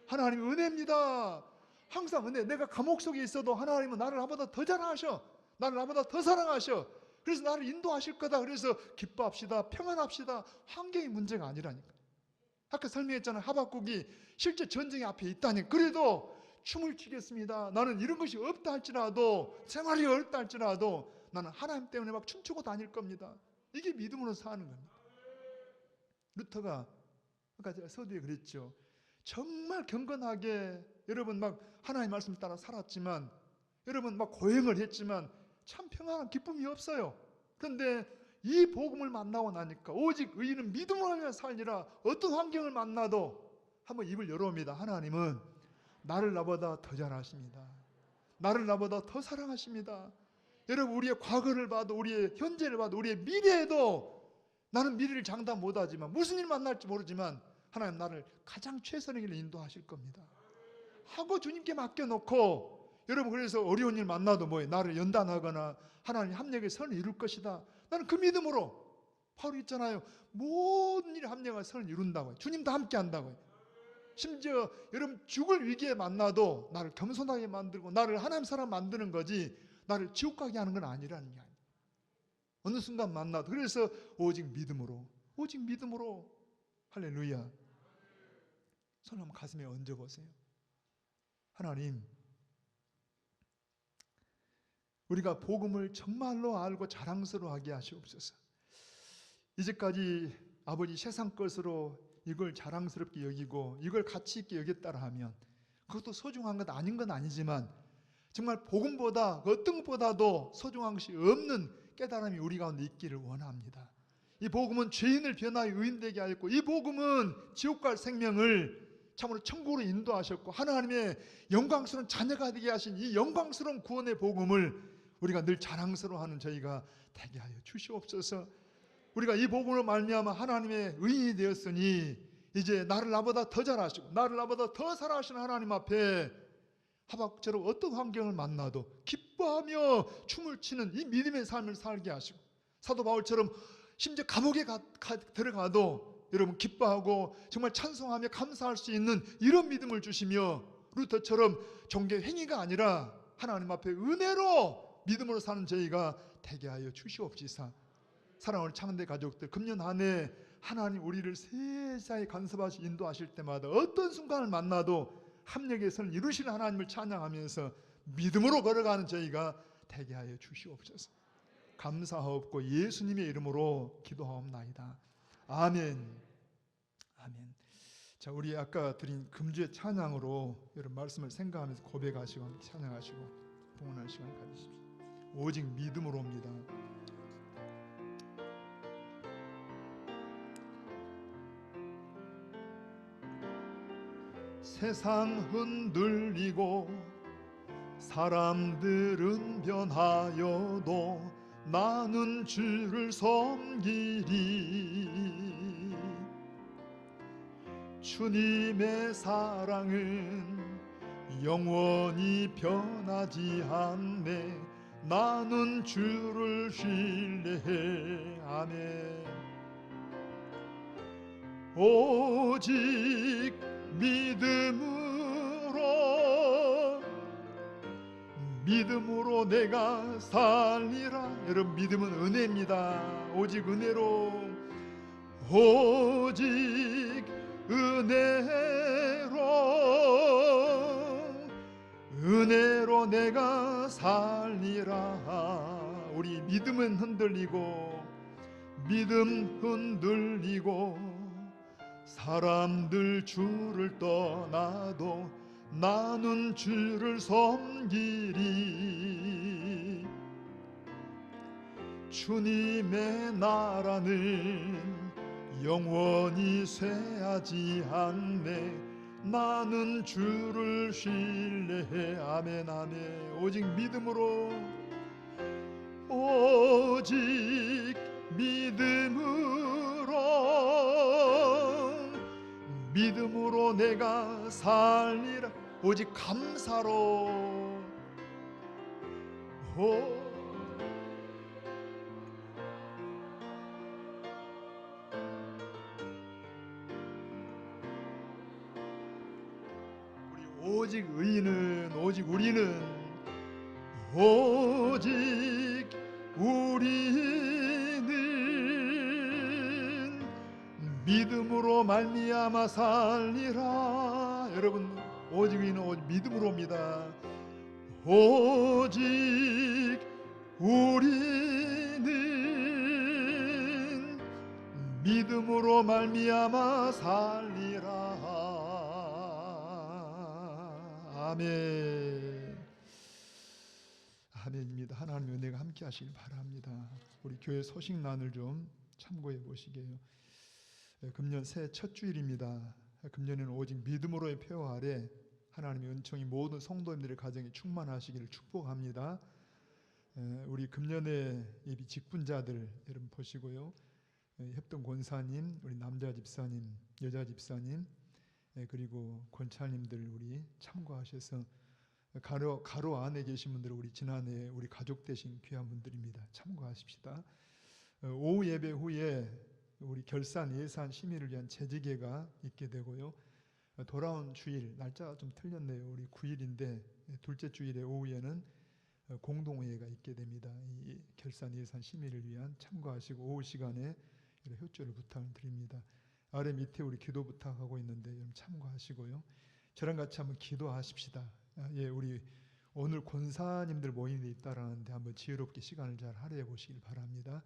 하나님의 은혜입니다. 항상 은혜. 내가 감옥 속에 있어도 하나님은 나를 나보다 더 사랑하셔. 나를 나보다 더 사랑하셔. 그래서 나를 인도하실 거다. 그래서 기뻐합시다. 평안합시다. 환경이 문제가 아니라니까. 아까 설명했잖아요. 하박국이 실제 전쟁의 앞에 있다니. 그래도 춤을 추겠습니다. 나는 이런 것이 없다 할지라도 생활이 어렵다 할지라도 나는 하나님 때문에 막 춤추고 다닐 겁니다. 이게 믿음으로 사는 겁니다. 루터가 아까 서두에 그랬죠. 정말 경건하게 여러분 막 하나님 말씀 따라 살았지만 여러분 막 고행을 했지만 참 평안한 기쁨이 없어요. 그런데 이 복음을 만나고 나니까 오직 의인은 믿음으로 하며 살리라. 어떤 환경을 만나도 한번 입을 열어옵니다. 하나님은 나를 나보다 더 잘하십니다. 나를 나보다 더 사랑하십니다. 여러분 우리의 과거를 봐도 우리의 현재를 봐도 우리의 미래에도 나는 미래를 장담 못하지만 무슨 일 만날지 모르지만 하나님 나를 가장 최선의 길로 인도하실 겁니다. 하고 주님께 맡겨놓고 여러분 그래서 어려운 일 만나도 뭐예요? 나를 연단하거나 하나님 합력의 선을 이룰 것이다. 나는 그 믿음으로 바울이 있잖아요. 모든 일에 합력한 선을 이룬다고요. 주님도 함께 한다고요. 심지어 여러분 죽을 위기에 만나도 나를 겸손하게 만들고 나를 하나님 사람 만드는 거지 나를 지옥 가게 하는 건 아니라는 게 아니에요. 어느 순간 만나도 그래서 오직 믿음으로 할렐루야. 손 한번 가슴에 얹어보세요. 하나님 우리가 복음을 정말로 알고 자랑스러워하게 하시옵소서. 이제까지 아버지 세상 것으로 이걸 자랑스럽게 여기고 이걸 가치 있게 여겼다라 하면 그것도 소중한 것 아닌 건 아니지만 정말 복음보다 어떤 것보다도 소중한 것이 없는 깨달음이 우리 가운데 있기를 원합니다. 이 복음은 죄인을 변화하여 의인되게 하였고 이 복음은 지옥 갈 생명을 참으로 천국으로 인도하셨고 하나님의 영광스러운 자녀가 되게 하신 이 영광스러운 구원의 복음을 우리가 늘 자랑스러워하는 저희가 되게 하여 주시옵소서. 우리가 이 복음으로 말미암아 하나님의 의인이 되었으니 이제 나를 나보다 더 잘하시고 나를 나보다 더 사랑하시는 하나님 앞에 하박처럼 어떤 환경을 만나도 기뻐하며 춤을 추는 이 믿음의 삶을 살게 하시고 사도 바울처럼 심지어 감옥에 들어가도 여러분 기뻐하고 정말 찬송하며 감사할 수 있는 이런 믿음을 주시며 루터처럼 종교 행위가 아니라 하나님 앞에 은혜로 믿음으로 사는 저희가 되게 하여 주시옵시사. 사랑하는 창대 가족들, 금년 한 해 하나님 우리를 세상에 간섭하시 인도하실 때마다 어떤 순간을 만나도 합력의 선을 이루시는 하나님을 찬양하면서 믿음으로 걸어가는 저희가 되게 하여 주시옵소서. 감사하옵고 예수님의 이름으로 기도하옵나이다. 아멘. 아멘. 자, 우리 아까 드린 금주의 찬양으로 여러분 말씀을 생각하면서 고백하시고 찬양하시고 봉헌할 시간을 가지십시오. 오직 믿음으로입니다. 세상 흔들리고 사람들은 변하여도 나는 주를 섬기리. 주님의 사랑은 영원히 변하지 않네. 나는 주를 신뢰해. 아멘. 오직 믿음으로 내가 살리라. 여러분 믿음은 은혜입니다. 오직 은혜로 은혜로 내가 살리라. 우리 믿음은 흔들리고 사람들 주를 떠나도 나는 주를 섬기리. 주님의 나라는 영원히 쇠하지 않네. 나는 주를 신뢰해. 아멘 아멘. 오직 믿음으로, 오직 믿음으로 내가 살리라. 오직 감사로. 오직 의인은, 오직 우리는, 오직 우리는 믿음으로 말미암아 살리라. 여러분, 오직 의인은 오직 믿음으로입니다. 오직 우리는 믿음으로 말미암아 살리라. 아멘. 아멘입니다. 하나님의 은혜가 함께 하시길 바랍니다. 우리 교회 소식란을 좀 참고해 보시게요. 금년 새해 첫 주일입니다. 금년에는 오직 믿음으로의 폐허 아래 하나님의 은총이 모든 성도님들의 가정에 충만하시기를 축복합니다. 우리 금년의 예비 직분자들 여러분 보시고요. 협동 권사님, 우리 남자 집사님, 여자 집사님, 그리고 권찰님들 우리 참고하셔서 가로 안에 계신 분들 우리 지난해 우리 가족 되신 귀한 분들입니다. 참고하십시다. 오후 예배 후에 우리 결산 예산 심의를 위한 재직회가 있게 되고요. 돌아온 주일 날짜가 좀 틀렸네요. 우리 9일인데 둘째 주일의 오후에는 공동회의가 있게 됩니다. 이 결산 예산 심의를 위한 참고하시고 오후 시간에 협조를 부탁드립니다. 아래 밑에 우리 기도 부탁하고 있는데 여러분 참고하시고요. 저랑 같이 한번 기도하십시다. 우리 오늘 권사님들 모임이 있다라는데 한번 지혜롭게 시간을 잘 할애해 보시길 바랍니다.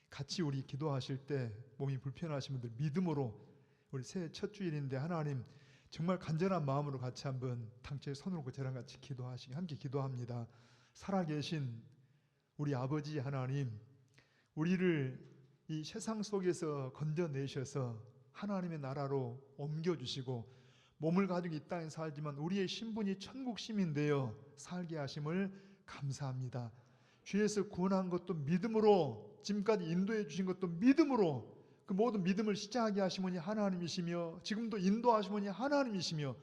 같이 우리 기도하실 때 몸이 불편하신 분들 믿음으로 우리 새해 첫 주일인데 하나님 정말 간절한 마음으로 같이 한번 당체에 손을 놓고 저랑 같이 기도하시기 함께 기도합니다. 살아계신 우리 아버지 하나님, 우리를 이 세상 속에서 건져내셔서 하나님의 나라로 옮겨주시고 몸을 가지고 이 땅에 살지만 우리의 신분이 천국 시민 되어 살게 하심을 감사합니다. 주에서 구원한 것도 믿음으로, 지금까지 인도해 주신 것도 믿음으로, 그 모든 믿음을 시작하게 하시머니 하나님이시며 지금도 인도하시머니 하나님이시며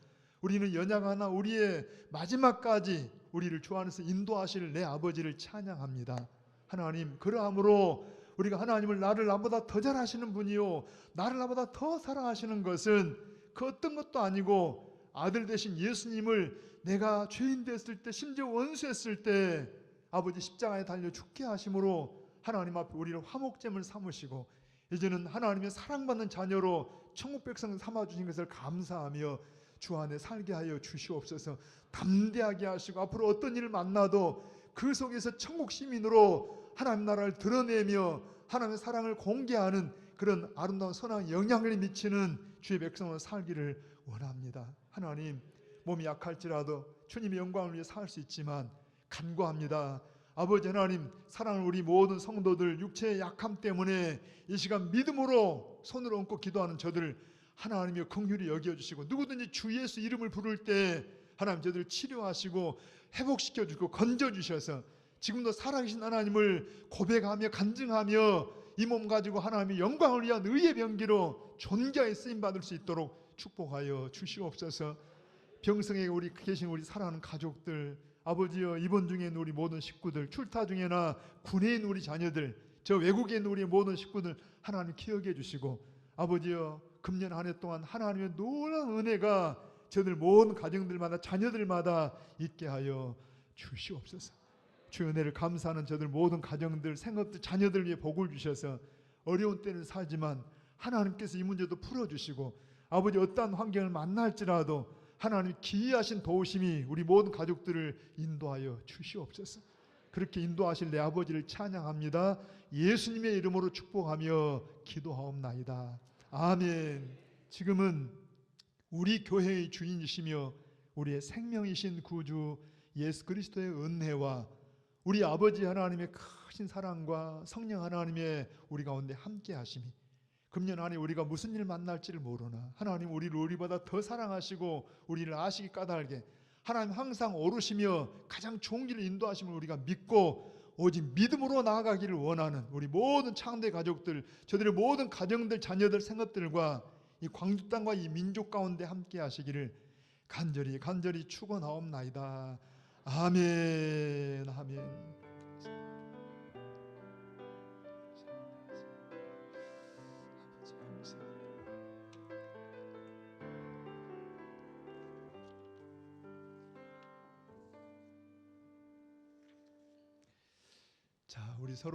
우리는 연약하나 우리의 마지막까지 우리를 주 안에서 인도하실 내 아버지를 찬양합니다. 하나님, 그러함으로 우리가 하나님을 나를 나보다 더 잘하시는 분이요 나를 나보다 더 사랑하시는 것은 그 어떤 것도 아니고 아들 되신 예수님을 내가 죄인 됐을 때, 심지어 원수했을 때 아버지 십자가에 달려 죽게 하심으로 하나님 앞에 우리를 화목제물 삼으시고 이제는 하나님의 사랑받는 자녀로 천국 백성 삼아주신 것을 감사하며 주 안에 살게 하여 주시옵소서. 담대하게 하시고 앞으로 어떤 일을 만나도 그 속에서 천국 시민으로 하나님 나라를 드러내며 하나님의 사랑을 공개하는 그런 아름다운 선한 영향을 미치는 주의 백성으로 살기를 원합니다. 하나님, 몸이 약할지라도 주님의 영광을 위해 살 수 있지만 간구합니다. 아버지 하나님, 사랑하는 우리 모든 성도들 육체의 약함 때문에 이 시간 믿음으로 손을 얹고 기도하는 저들 하나님의 긍휼히 여겨주시고 누구든지 주 예수 이름을 부를 때 하나님 저들을 치료하시고 회복시켜주고 건져주셔서 지금도 살아계신 하나님을 고백하며 간증하며 이 몸 가지고 하나님의 영광을 위한 의의 병기로 존귀하게 쓰임받을 수 있도록 축복하여 주시옵소서. 병성에 우리 계신 우리 사랑하는 가족들, 아버지여 입원 중에 있는 우리 모든 식구들, 출타 중에나 군에 있는 우리 자녀들, 저 외국에 있는 우리 모든 식구들 하나님 기억해 주시고 아버지여 금년 한 해 동안 하나님의 놀라운 은혜가 저들 모든 가정들마다 자녀들마다 있게 하여 주시옵소서. 주의 은혜를 감사하는 저들 모든 가정들, 생업들, 자녀들 위해 복을 주셔서 어려운 때는 살지만 하나님께서 이 문제도 풀어주시고 아버지 어떠한 환경을 만날지라도 하나님 기이하신 도우심이 우리 모든 가족들을 인도하여 주시옵소서. 그렇게 인도하실 내 아버지를 찬양합니다. 예수님의 이름으로 축복하며 기도하옵나이다. 아멘. 지금은 우리 교회의 주인이시며 우리의 생명이신 구주 예수 그리스도의 은혜와 우리 아버지 하나님의 크신 사랑과 성령 하나님의 우리 가운데 함께 하심이, 금년 안에 우리가 무슨 일 만날지를 모르나 하나님 우리를 우리보다 더 사랑하시고 우리를 아시기 까닭에 하나님 항상 오르시며 가장 좋은 길을 인도하심을 우리가 믿고 오직 믿음으로 나아가기를 원하는 우리 모든 창대 가족들, 저들의 모든 가정들, 자녀들, 생업들과 이 광주 땅과 이 민족 가운데 함께 하시기를 간절히 축원하옵나이다. 아멘. 아멘. 자, 우리 서로